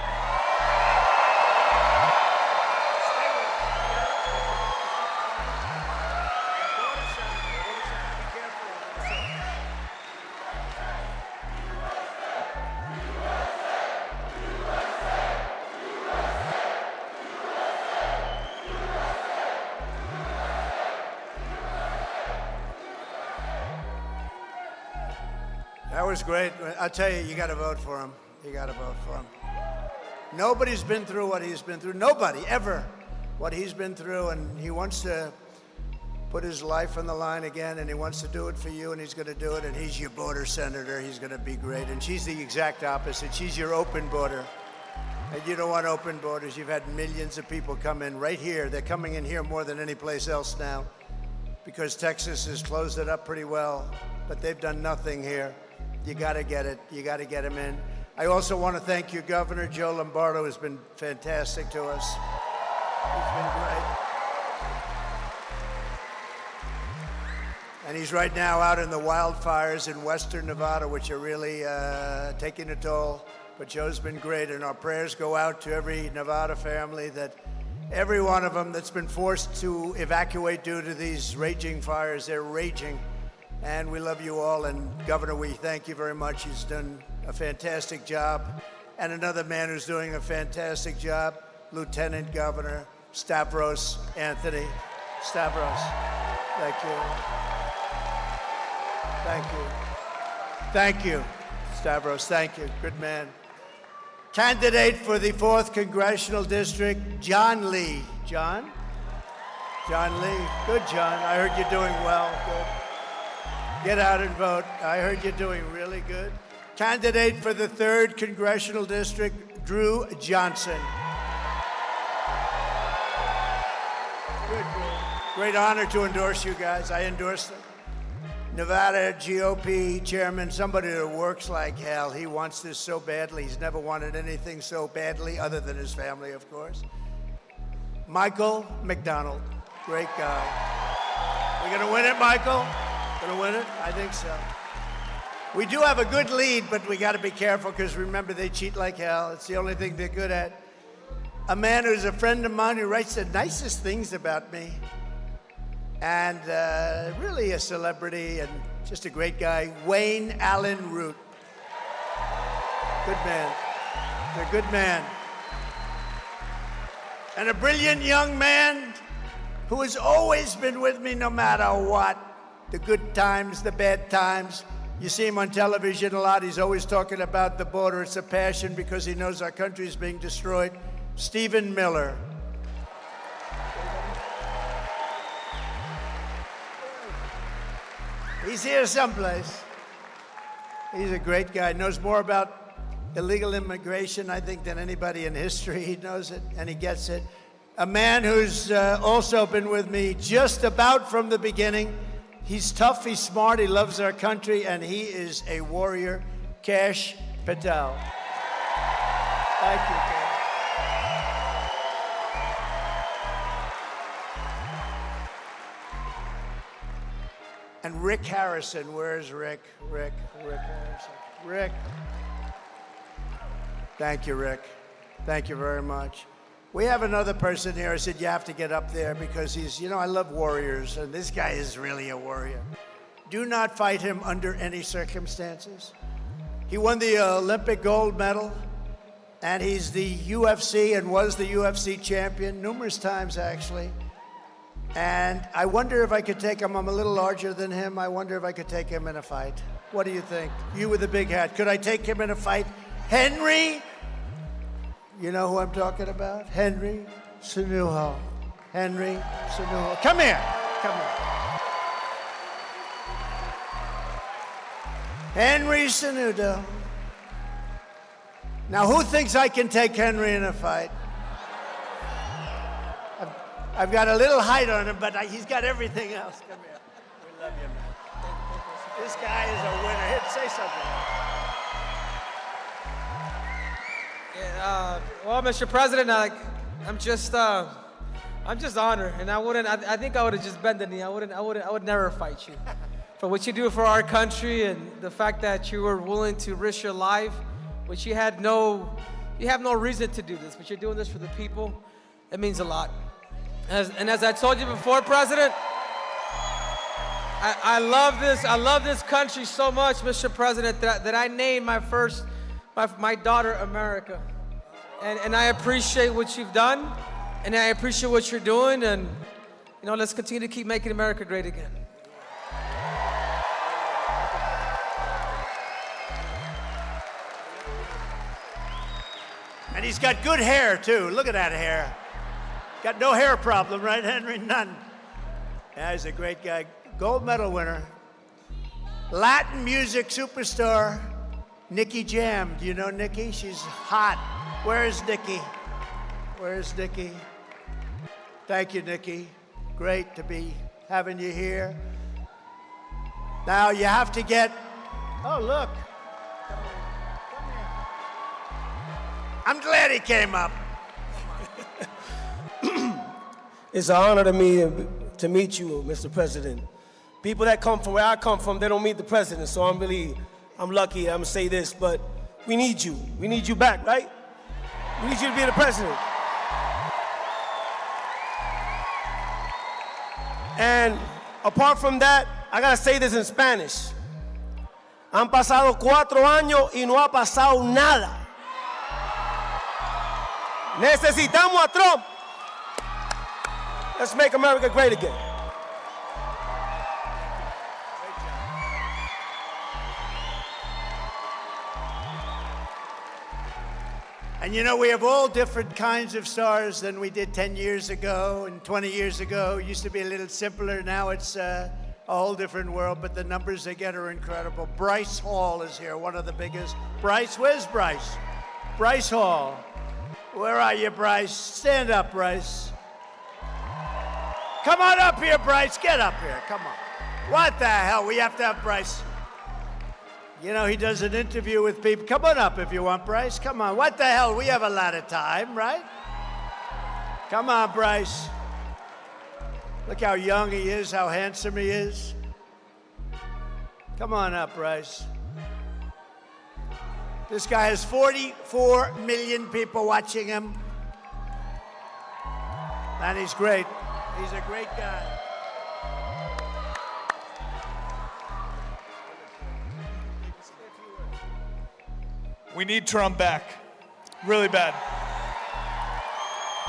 That was great. I'll tell you, you got to vote for him. You got to vote for him. Nobody's been through what he's been through. Nobody, ever, what he's been through. And he wants to put his life on the line again, and he wants to do it for you, and he's going to do it. And he's your border senator. He's going to be great. And she's the exact opposite. She's your open border. And you don't want open borders. You've had millions of people come in right here. They're coming in here more than any place else now because Texas has closed it up pretty well, but they've done nothing here. You got to get it. You got to get them in. I also want to thank your governor, Joe Lombardo, has been fantastic to us. He's been great. And he's right now out in the wildfires in western Nevada, which are really taking a toll. But Joe's been great, and our prayers go out to every Nevada family, that every one of them that's been forced to evacuate due to these raging fires. They're raging. And we love you all. And Governor, we thank you very much. He's done a fantastic job. And another man who's doing a fantastic job, Lieutenant Governor Stavros Anthony. Stavros, thank you. Thank you. Thank you, Stavros. Thank you. Good man. Candidate for the 4th Congressional District, John Lee. John? John Lee. Good, John. I heard you're doing well. Good. Get out and vote. I heard you're doing really good. Candidate for the 3rd Congressional District, Drew Johnson. Good. Great honor to endorse you guys. I endorse them. Nevada GOP chairman, somebody that works like hell. He wants this so badly. He's never wanted anything so badly, other than his family, of course. Michael McDonald, great guy. We're gonna win it, Michael? Gonna win it? I think so. We do have a good lead, but we gotta be careful, because remember, they cheat like hell. It's the only thing they're good at. A man who's a friend of mine who writes the nicest things about me. And really a celebrity and just a great guy, Wayne Allen Root. Good man. They're a good man. And a brilliant young man who has always been with me no matter what. The good times, the bad times. You see him on television a lot. He's always talking about the border. It's a passion because he knows our country is being destroyed. Stephen Miller. He's here someplace. He's a great guy. Knows more about illegal immigration, I think, than anybody in history. He knows it, and he gets it. A man who's also been with me just about from the beginning. He's tough, he's smart, he loves our country, and he is a warrior, Kash Patel. Thank you, Kash. And Rick Harrison, where's Rick? Rick Harrison. Rick. Thank you, Rick. Thank you very much. We have another person here. I said, you have to get up there because he's, I love warriors, and this guy is really a warrior. Do not fight him under any circumstances. He won the Olympic gold medal, and he's the UFC and was the UFC champion numerous times, actually. And I wonder if I could take him. I'm a little larger than him. I wonder if I could take him in a fight. What do you think? You with the big hat. Could I take him in a fight? Henry? You know who I'm talking about? Henry Cejudo. Henry Cejudo. Come here. Come here. Henry Cejudo. Now, who thinks I can take Henry in a fight? I've got a little height on him, but he's got everything else. Come here. We love you, man. This guy is a winner. Here, say something. Well, Mr. President, I'm just honored, and I think I would have just bent the knee. I would never fight you for what you do for our country and the fact that you were willing to risk your life, which you have no reason to do this, but you're doing this for the people. It means a lot. As I told you before, President, I love this country so much, Mr. President, that I named my daughter America. And I appreciate what you've done, and I appreciate what you're doing, and let's continue to keep making America great again. And he's got good hair, too. Look at that hair. Got no hair problem, right, Henry? None. Yeah, he's a great guy. Gold medal winner. Latin music superstar, Nicky Jam. Do you know Nicky? She's hot. Where's Nikki? Where's Nikki? Thank you, Nikki. Great to be having you here. Now you have to get, oh, look. Come here. I'm glad he came up. It's an honor to me to meet you, Mr. President. People that come from where I come from, they don't meet the president, so I'm lucky. I'm gonna say this, but we need you. We need you back, right? We need you to be the president. And apart from that, I gotta say this in Spanish. Han pasado 4 años y no ha pasado nada. Necesitamos a Trump. Let's make America great again. And you know, we have all different kinds of stars than we did 10 years ago and 20 years ago. It used to be a little simpler. Now it's a whole different world, but the numbers they get are incredible. Bryce Hall is here, one of the biggest. Bryce, where's Bryce? Bryce Hall. Where are you, Bryce? Stand up, Bryce. Come on up here, Bryce. Get up here. Come on. What the hell? We have to have Bryce. You know, he does an interview with people. Come on up if you want, Bryce. Come on. What the hell? We have a lot of time, right? Come on, Bryce. Look how young he is, how handsome he is. Come on up, Bryce. This guy has 44 million people watching him. And he's great. He's a great guy. We need Trump back. Really bad.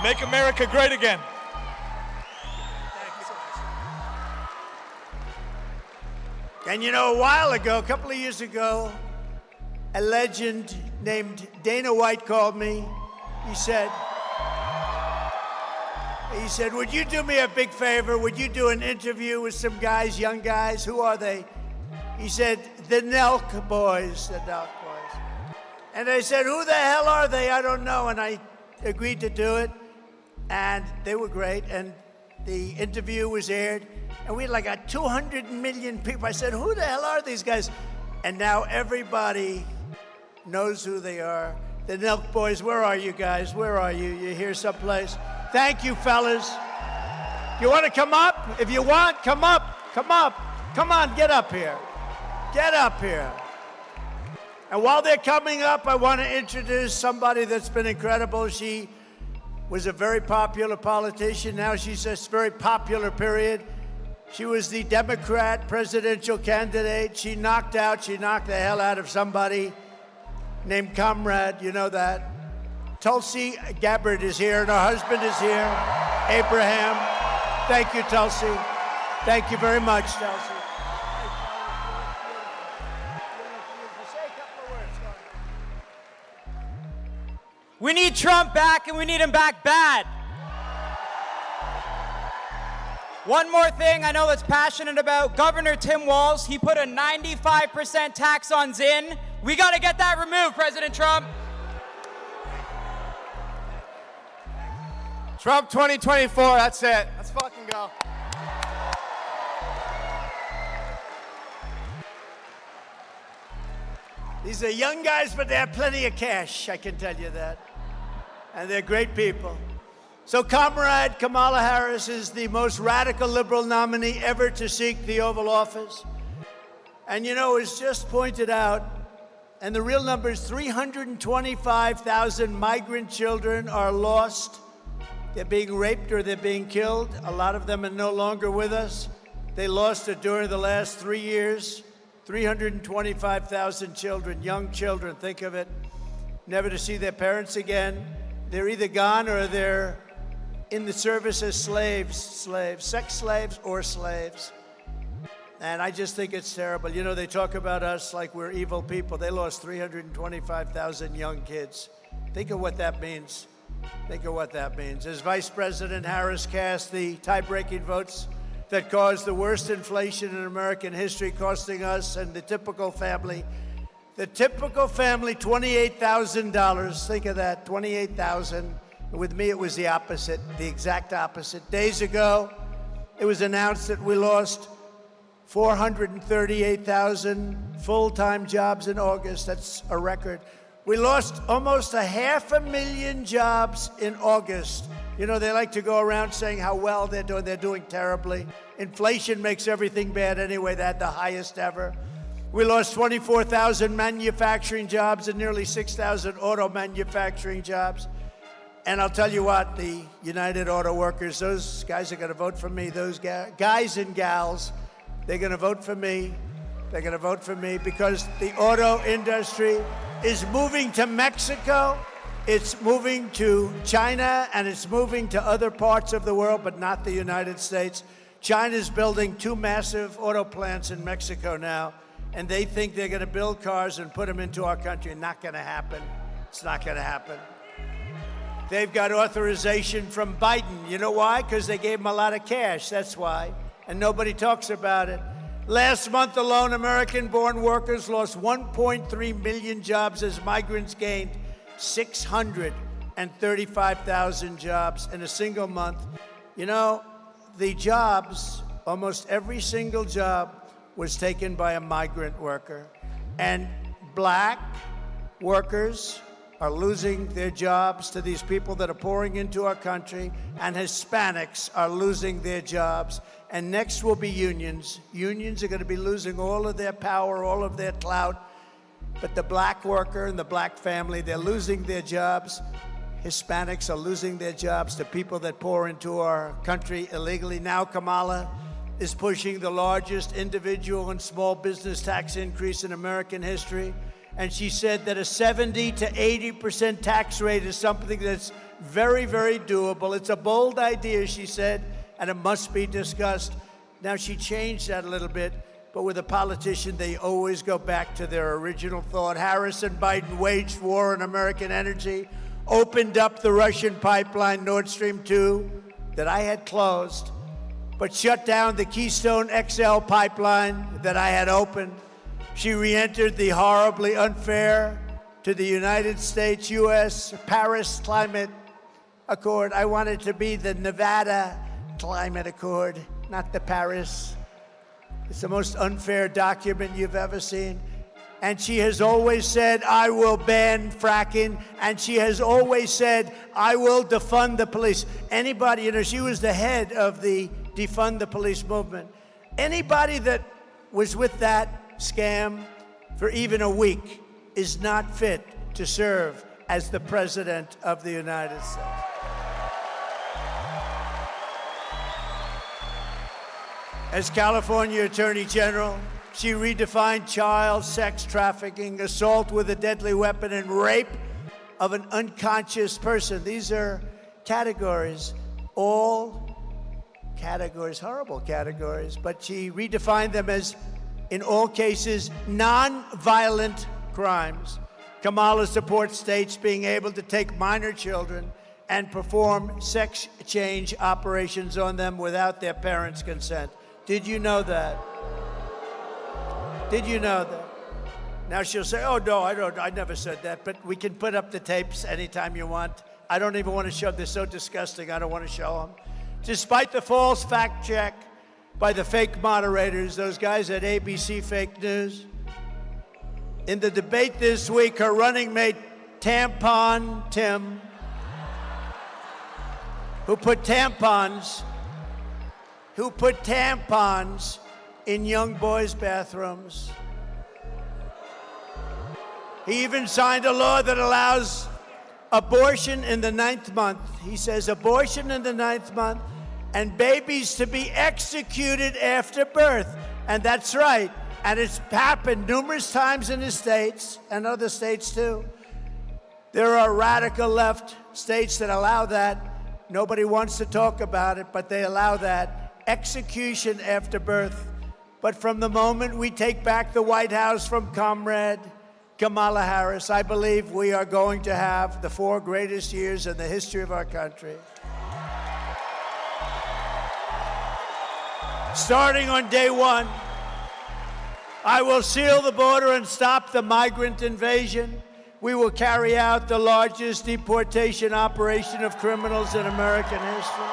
Make America great again. And you know, a while ago, a couple of years ago, a legend named Dana White called me. He said, would you do me a big favor? Would you do an interview with some guys, young guys? Who are they? He said, the Nelk Boys, the Nelk Boys. And I said, who the hell are they? I don't know. And I agreed to do it. And they were great. And the interview was aired. And we had like 200 million people. I said, who the hell are these guys? And now everybody knows who they are. The Nelk Boys, where are you guys? Where are you? You here someplace? Thank you, fellas. You want to come up? If you want, come up. Come up. Come on, get up here. Get up here. And while they're coming up, I want to introduce somebody that's been incredible. She was a very popular politician. Now she's this very popular period. She was the Democrat presidential candidate. She knocked the hell out of somebody named Comrade. You know that. Tulsi Gabbard is here, and her husband is here, Abraham. Thank you, Tulsi. Thank you very much, Tulsi. We need Trump back, and we need him back bad. One more thing I know that's passionate about, Governor Tim Walz, he put a 95% tax on Zinn. We got to get that removed, President Trump. Trump 2024, that's it. Let's fucking go. These are young guys, but they have plenty of cash, I can tell you that. And they're great people. So Comrade Kamala Harris is the most radical liberal nominee ever to seek the Oval Office. And you know, it's just pointed out, and the real number is 325,000 migrant children are lost. They're being raped or they're being killed. A lot of them are no longer with us. They lost it during the last 3 years. 325,000 children, young children, think of it, never to see their parents again. They're either gone or they're in the service as slaves, sex slaves or slaves. And I just think it's terrible. You know, they talk about us like we're evil people. They lost 325,000 young kids. Think of what that means. Think of what that means. As Vice President Harris cast the tie-breaking votes that caused the worst inflation in American history, costing us and the typical family The typical family, $28,000. Think of that, $28,000. With me, it was the opposite, the exact opposite. Days ago, it was announced that we lost 438,000 full-time jobs in August. That's a record. We lost almost 500,000 jobs in August. You know, they like to go around saying how well they're doing. They're doing terribly. Inflation makes everything bad anyway. They had the highest ever. We lost 24,000 manufacturing jobs and nearly 6,000 auto manufacturing jobs. And I'll tell you what, the United Auto Workers, those guys are going to vote for me. Those guys and gals, they're going to vote for me. They're going to vote for me because the auto industry is moving to Mexico, it's moving to China, and it's moving to other parts of the world, but not the United States. China's building 2 massive auto plants in Mexico now, and they think they're going to build cars and put them into our country. Not going to happen. It's not going to happen. They've got authorization from Biden. You know why? Because they gave him a lot of cash. That's why. And nobody talks about it. Last month alone, American-born workers lost 1.3 million jobs as migrants gained 635,000 jobs in a single month. You know, the jobs, almost every single job was taken by a migrant worker. And black workers are losing their jobs to these people that are pouring into our country, and Hispanics are losing their jobs. And next will be unions. Unions are going to be losing all of their power, all of their clout. But the black worker and the black family, they're losing their jobs. Hispanics are losing their jobs to people that pour into our country illegally. Now Kamala is pushing the largest individual and small business tax increase in American history. And she said that a 70 to 80% tax rate is something that's very, very doable. It's a bold idea, she said, and it must be discussed. Now, she changed that a little bit, but with a politician, they always go back to their original thought. Harris and Biden waged war on American energy, opened up the Russian pipeline, Nord Stream 2, that I had closed, but shut down the Keystone XL pipeline that I had opened. She re-entered the horribly unfair to the United States, U.S. Paris Climate Accord. I want it to be the Nevada Climate Accord, not the Paris. It's the most unfair document you've ever seen. And she has always said, I will ban fracking. And she has always said, I will defund the police. Anybody, you know, she was the head of the defund the police movement. Anybody that was with that scam for even a week is not fit to serve as the President of the United States. As California Attorney General, she redefined child sex trafficking, assault with a deadly weapon, and rape of an unconscious person. These are categories, all categories, horrible categories, but she redefined them as, in all cases, non-violent crimes. Kamala supports states being able to take minor children and perform sex change operations on them without their parents' consent. Did you know that? Did you know that? Now she'll say, oh, no, I never said that, but we can put up the tapes anytime you want. I don't even want to show them. They're so disgusting, I don't want to show them. Despite the false fact check by the fake moderators, those guys at ABC Fake News. In the debate this week, her running mate, Tampon Tim, who put tampons in young boys' bathrooms. He even signed a law that allows abortion in the 9th month. He says abortion in the 9th month, and babies to be executed after birth. And that's right. And it's happened numerous times in the states and other states too. There are radical left states that allow that. Nobody wants to talk about it, but they allow that. Execution after birth. But from the moment we take back the White House from Comrade Kamala Harris, I believe we are going to have the 4 greatest years in the history of our country. Starting on day 1, I will seal the border and stop the migrant invasion. We will carry out the largest deportation operation of criminals in American history.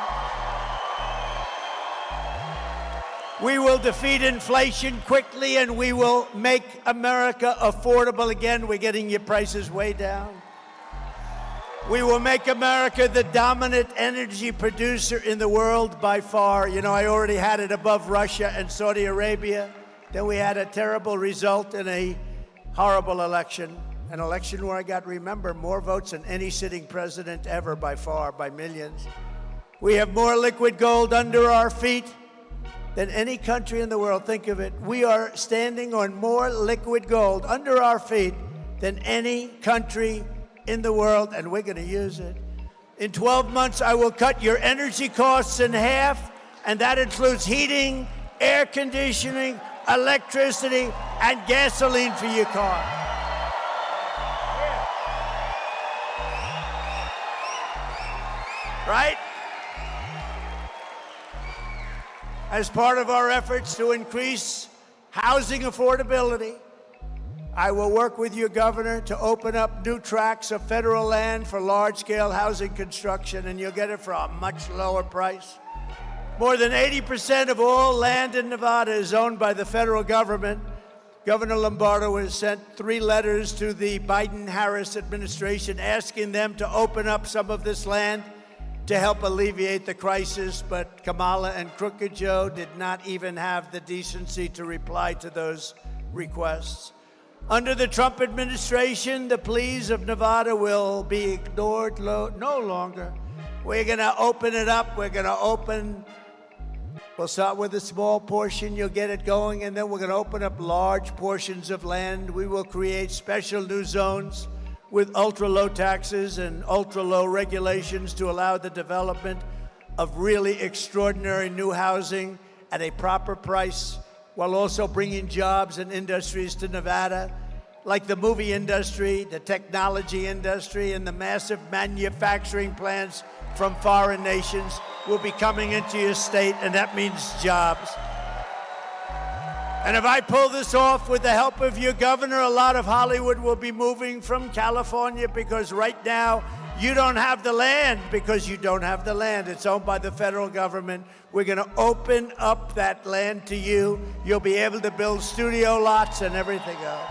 We will defeat inflation quickly, and we will make America affordable again. We're getting your prices way down. We will make America the dominant energy producer in the world by far. You know, I already had it above Russia and Saudi Arabia. Then we had a terrible result in a horrible election, an election where I got, remember, more votes than any sitting president ever by far, by millions. We have more liquid gold under our feet than any country in the world. Think of it. We are standing on more liquid gold under our feet than any country in the world, and we're going to use it. In 12 months, I will cut your energy costs in half, and that includes heating, air conditioning, electricity, and gasoline for your car. Right? As part of our efforts to increase housing affordability, I will work with your governor to open up new tracts of federal land for large-scale housing construction, and you'll get it for a much lower price. More than 80% of all land in Nevada is owned by the federal government. Governor Lombardo has sent 3 letters to the Biden-Harris administration asking them to open up some of this land to help alleviate the crisis, but Kamala and Crooked Joe did not even have the decency to reply to those requests. Under the Trump administration, the pleas of Nevada will be ignored no longer. We're going to open it up. We'll start with a small portion. You'll get it going, and then we're going to open up large portions of land. We will create special new zones with ultra-low taxes and ultra-low regulations to allow the development of really extraordinary new housing at a proper price, while also bringing jobs and industries to Nevada, like the movie industry, the technology industry, and the massive manufacturing plants from foreign nations will be coming into your state, and that means jobs. And if I pull this off with the help of your governor, a lot of Hollywood will be moving from California, because right now you don't have the land, because you don't have the land. It's owned by the federal government. We're going to open up that land to you. You'll be able to build studio lots and everything else.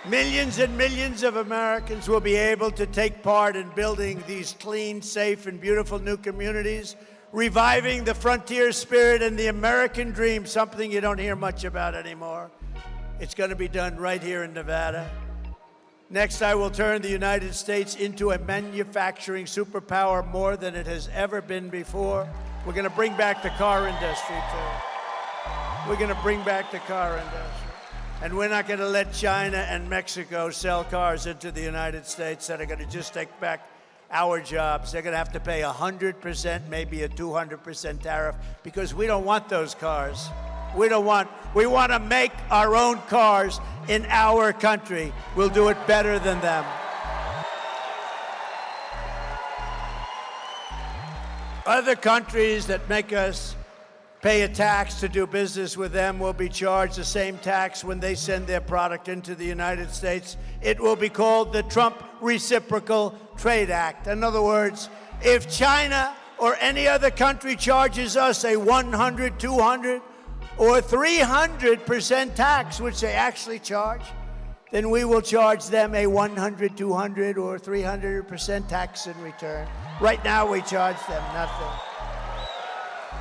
Millions and millions of Americans will be able to take part in building these clean, safe, and beautiful new communities, reviving the frontier spirit and the American dream, something you don't hear much about anymore. It's going to be done right here in Nevada. Next, I will turn the United States into a manufacturing superpower more than it has ever been before. We're going to bring back the car industry, too. We're going to bring back the car industry. And we're not going to let China and Mexico sell cars into the United States that are going to just take back our jobs. They're going to have to pay 100%, maybe a 200% tariff, because we don't want those cars. We want to make our own cars in our country. We'll do it better than them. Other countries that make us pay a tax to do business with them will be charged the same tax when they send their product into the United States. It will be called the Trump Reciprocal Trade Act. In other words, if China or any other country charges us a 100, 200, or 300% tax, which they actually charge, then we will charge them a 100, 200, or 300% tax in return. Right now, we charge them nothing.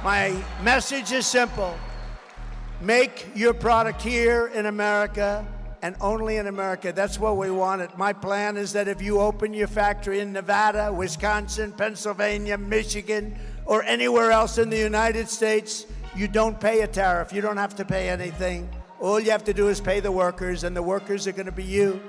My message is simple. Make your product here in America and only in America. That's what we want it. My plan is that if you open your factory in Nevada, Wisconsin, Pennsylvania, Michigan, or anywhere else in the United States, you don't pay a tariff. You don't have to pay anything. All you have to do is pay the workers, and the workers are going to be you.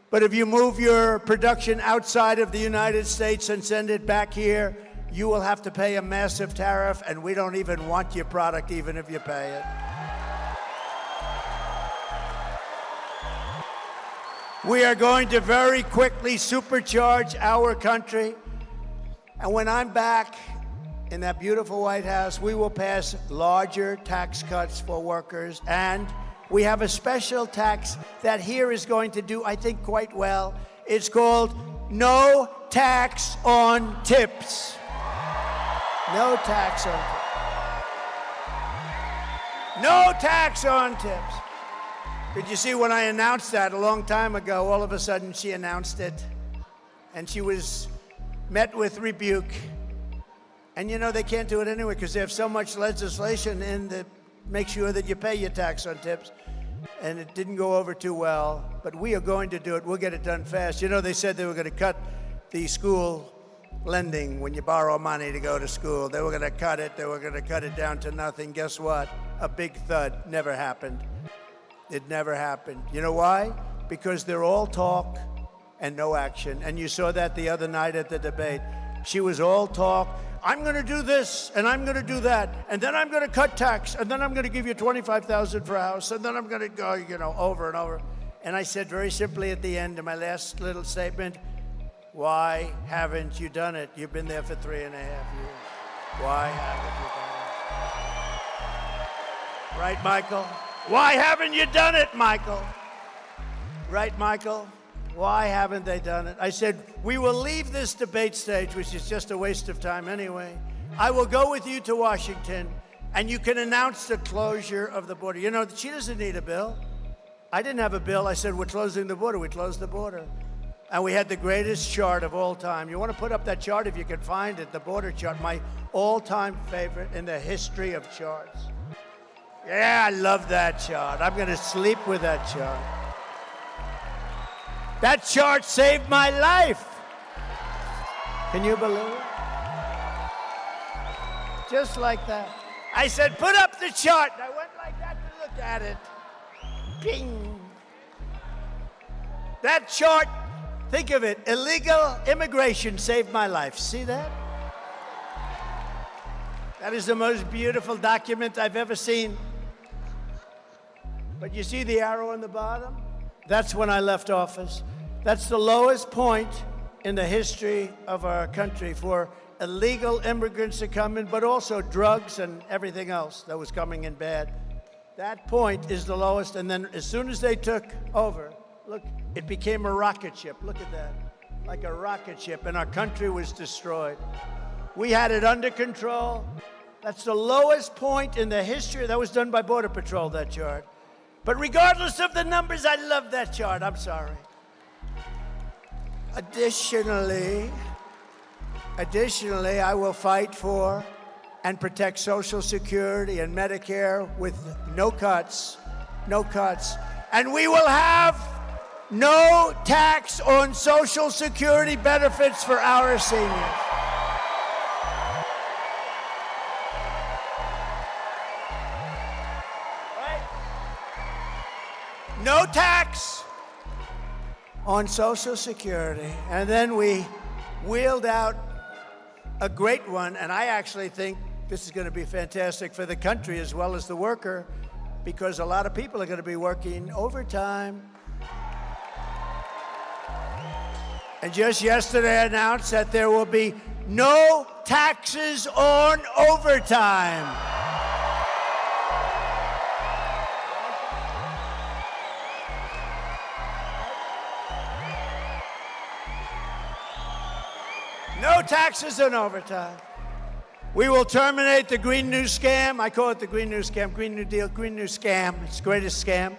But if you move your production outside of the United States and send it back here, you will have to pay a massive tariff, and we don't even want your product even if you pay it. We are going to very quickly supercharge our country. And when I'm back in that beautiful White House, we will pass larger tax cuts for workers, and we have a special tax that here is going to do, I think, quite well. It's called no tax on tips. No tax on tips. No tax on tips. Did you see when I announced that a long time ago, all of a sudden she announced it, and she was met with rebuke. And you know, they can't do it anyway because they have so much legislation in that makes sure that you pay your tax on tips. And it didn't go over too well, but we are going to do it. We'll get it done fast. You know, they said they were going to cut the school lending when you borrow money to go to school. They were going to cut it. They were going to cut it down to nothing. Guess what? A big thud. Never happened. It never happened. You know why? Because they're all talk and no action. And you saw that the other night at the debate. She was all talk. I'm going to do this, and I'm going to do that, and then I'm going to cut tax, and then I'm going to give you $25,000 for a house, and then I'm going to go, you know, over and over. And I said very simply at the end of my last little statement, why haven't you done it? You've been there for 3.5 years. Why haven't you done it? Right, Michael? Why haven't you done it, Michael? Right, Michael? Why haven't they done it? I said, we will leave this debate stage, which is just a waste of time anyway. I will go with you to Washington, and you can announce the closure of the border. You know, she doesn't need a bill. I didn't have a bill. I said, we're closing the border. We closed the border. And we had the greatest chart of all time. You want to put up that chart if you can find it, the border chart, my all-time favorite in the history of charts. Yeah, I love that chart. I'm going to sleep with that chart. That chart saved my life. Can you believe it? Just like that. I said, put up the chart. And I went like that to look at it. Ping. That chart, think of it, illegal immigration saved my life. See that? That is the most beautiful document I've ever seen. But you see the arrow on the bottom? That's when I left office. That's the lowest point in the history of our country for illegal immigrants to come in, but also drugs and everything else that was coming in bad. That point is the lowest, and then as soon as they took over, look, it became a rocket ship. Look at that, like a rocket ship, and our country was destroyed. We had it under control. That's the lowest point in the history. That was done by Border Patrol, that chart. But regardless of the numbers, I love that chart. I'm sorry. Additionally, I will fight for and protect Social Security and Medicare with no cuts. And we will have no tax on Social Security benefits for our seniors. No tax on Social Security. And then we wheeled out a great one, and I actually think this is going to be fantastic for the country as well as the worker, because a lot of people are going to be working overtime. And just yesterday I announced that there will be no taxes on overtime. No taxes on overtime. We will terminate the Green New Scam. I call it the Green New Scam, Green New Deal, Green New Scam. It's the greatest scam.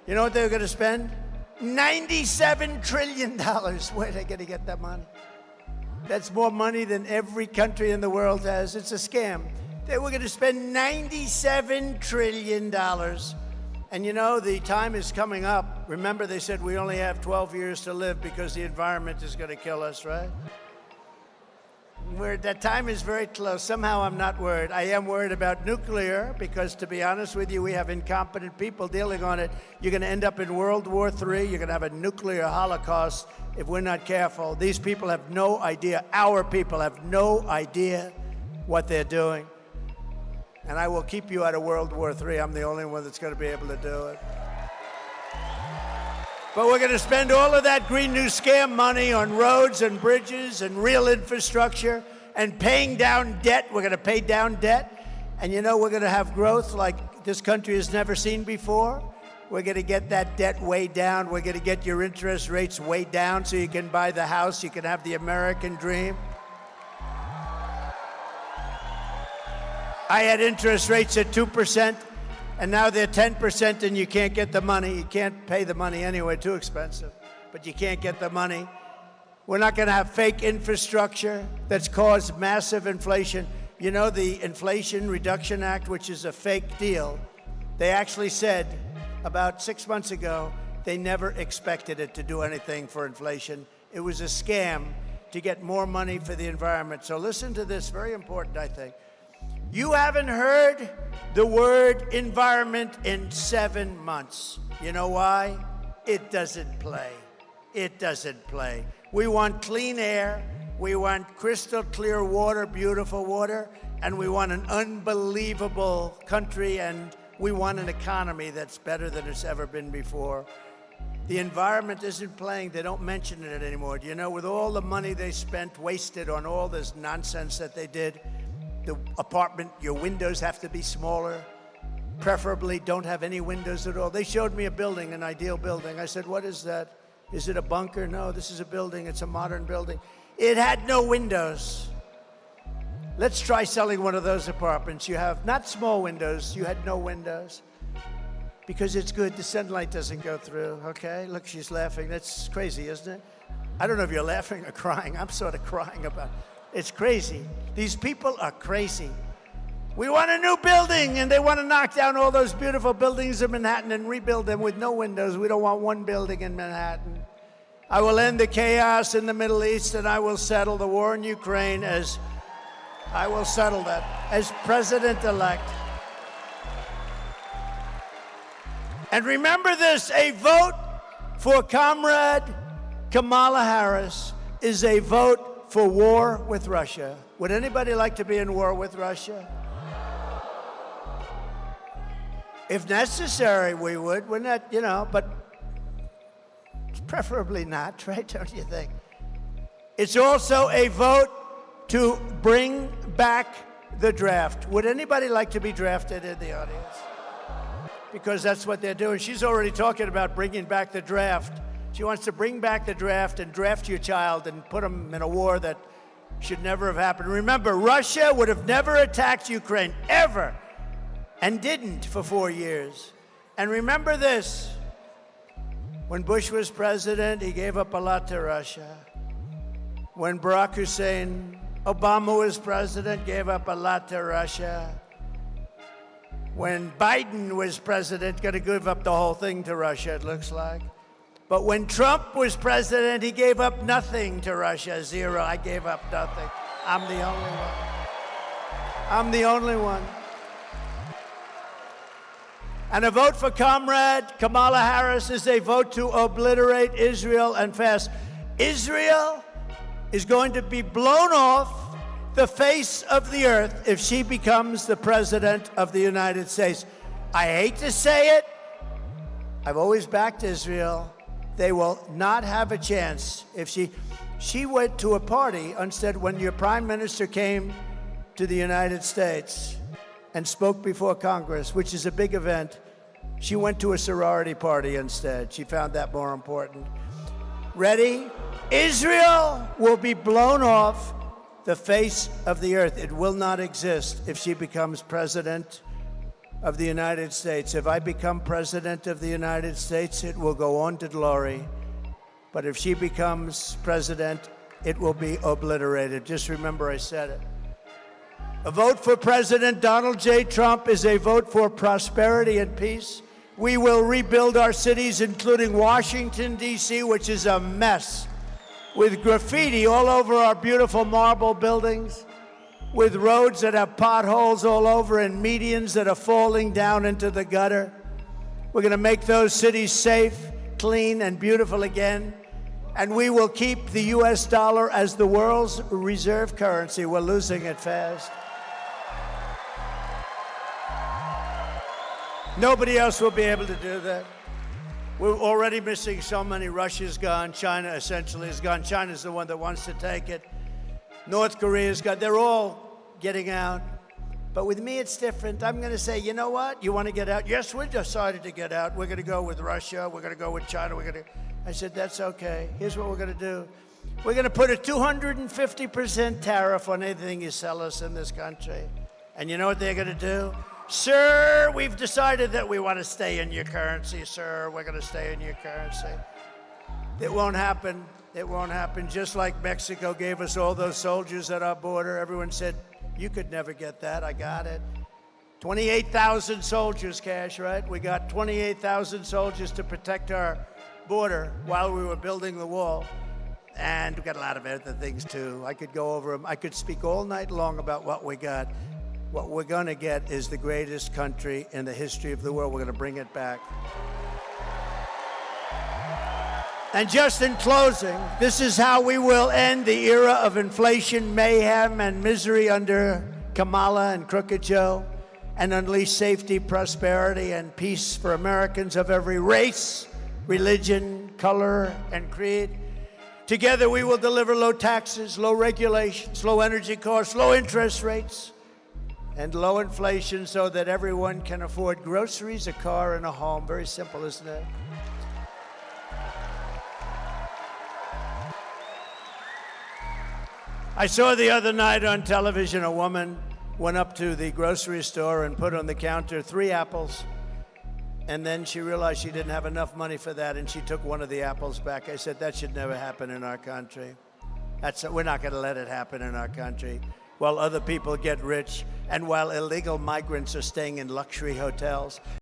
You know what they were going to spend? $97 trillion. Where are they going to get that money? That's more money than every country in the world has. It's a scam. They were going to spend $97 trillion. And you know, the time is coming up. Remember, they said we only have 12 years to live because the environment is going to kill us, right? That time is very close. Somehow I'm not worried. I am worried about nuclear because, to be honest with you, we have incompetent people dealing on it. You're going to end up in World War III. You're going to have a nuclear holocaust if we're not careful. These people have no idea. Our people have no idea what they're doing. And I will keep you out of World War III. I'm the only one that's going to be able to do it. But we're going to spend all of that Green New Scam money on roads and bridges and real infrastructure. and paying down debt. We're going to pay down debt. And you know, we're going to have growth like this country has never seen before. We're going to get that debt way down. We're going to get your interest rates way down so you can buy the house. You can have the American dream. I had interest rates at 2%, and now they're 10%, and you can't get the money. You can't pay the money anyway, too expensive, but you can't get the money. We're not going to have fake infrastructure that's caused massive inflation. You know, the Inflation Reduction Act, which is a fake deal, they actually said about 6 months ago they never expected it to do anything for inflation. It was a scam to get more money for the environment. So listen to this, very important, I think. You haven't heard the word environment in 7 months. You know why? It doesn't play. It doesn't play. We want clean air, we want crystal clear water, beautiful water, and we want an unbelievable country, and we want an economy that's better than it's ever been before. The environment isn't playing. They don't mention it anymore. You know, with all the money they spent, wasted on all this nonsense that they did, the apartment, your windows have to be smaller. Preferably don't have any windows at all. They showed me a building, an ideal building. I said, what is that? Is it a bunker? No, this is a building. It's a modern building. It had no windows. Let's try selling one of those apartments. You have not small windows. You had no windows. Because it's good. The sunlight doesn't go through, okay? Look, she's laughing. That's crazy, isn't it? I don't know if you're laughing or crying. I'm sort of crying about it. It's crazy. These people are crazy. We want a new building, and they want to knock down all those beautiful buildings in Manhattan and rebuild them with no windows. We don't want one building in Manhattan. I will end the chaos in the Middle East, and I will settle the war in Ukraine as president-elect. And remember this, a vote for Comrade Kamala Harris is a vote for war with Russia. Would anybody like to be in war with Russia? If necessary, we would. We're not, you know, but preferably not, right? Don't you think? It's also a vote to bring back the draft. Would anybody like to be drafted in the audience? Because that's what they're doing. She's already talking about bringing back the draft. She wants to bring back the draft and draft your child and put them in a war that should never have happened. Remember, Russia would have never attacked Ukraine, ever, and didn't for 4 years. And remember this, when Bush was president, he gave up a lot to Russia. When Barack Hussein Obama was president, gave up a lot to Russia. When Biden was president, going to give up the whole thing to Russia, it looks like. But when Trump was president, he gave up nothing to Russia, zero. I gave up nothing. I'm the only one. I'm the only one. And a vote for Comrade Kamala Harris is a vote to obliterate Israel and fast. Israel is going to be blown off the face of the earth if she becomes the president of the United States. I hate to say it. I've always backed Israel. They will not have a chance. If she went to a party instead, when your prime minister came to the United States and spoke before Congress, which is a big event, she went to a sorority party instead. She found that more important. Ready? Israel will be blown off the face of the earth. It will not exist if she becomes president of the United States. If I become president of the United States, it will go on to glory. But if she becomes president, it will be obliterated. Just remember I said it. A vote for President Donald J. Trump is a vote for prosperity and peace. We will rebuild our cities, including Washington, D.C., which is a mess, with graffiti all over our beautiful marble buildings, with roads that have potholes all over and medians that are falling down into the gutter. We're going to make those cities safe, clean, and beautiful again. And we will keep the U.S. dollar as the world's reserve currency. We're losing it fast. Nobody else will be able to do that. We're already missing so many. Russia's gone. China essentially is gone. China's the one that wants to take it. North Korea's got, they're all getting out. But with me, it's different. I'm going to say, you know what? You want to get out? Yes, we decided to get out. We're going to go with Russia. We're going to go with China. I said, that's okay. Here's what we're going to do. We're going to put a 250% tariff on anything you sell us in this country. And you know what they're going to do? Sir, we've decided that we want to stay in your currency, sir. We're going to stay in your currency. It won't happen. It won't happen. Just like Mexico gave us all those soldiers at our border. Everyone said, you could never get that. I got it. 28,000 soldiers, Cash, right? We got 28,000 soldiers to protect our border while we were building the wall. And we got a lot of other things, too. I could go over them. I could speak all night long about what we got. What we're going to get is the greatest country in the history of the world. We're going to bring it back. And just in closing, this is how we will end the era of inflation, mayhem, and misery under Kamala and Crooked Joe, and unleash safety, prosperity, and peace for Americans of every race, religion, color, and creed. Together, we will deliver low taxes, low regulations, low energy costs, low interest rates, and low inflation so that everyone can afford groceries, a car, and a home. Very simple, isn't it? I saw the other night on television a woman went up to the grocery store and put on the counter 3 apples. And then she realized she didn't have enough money for that, and she took one of the apples back. I said, that should never happen in our country. We're not going to let it happen in our country. While other people get rich, and while illegal migrants are staying in luxury hotels.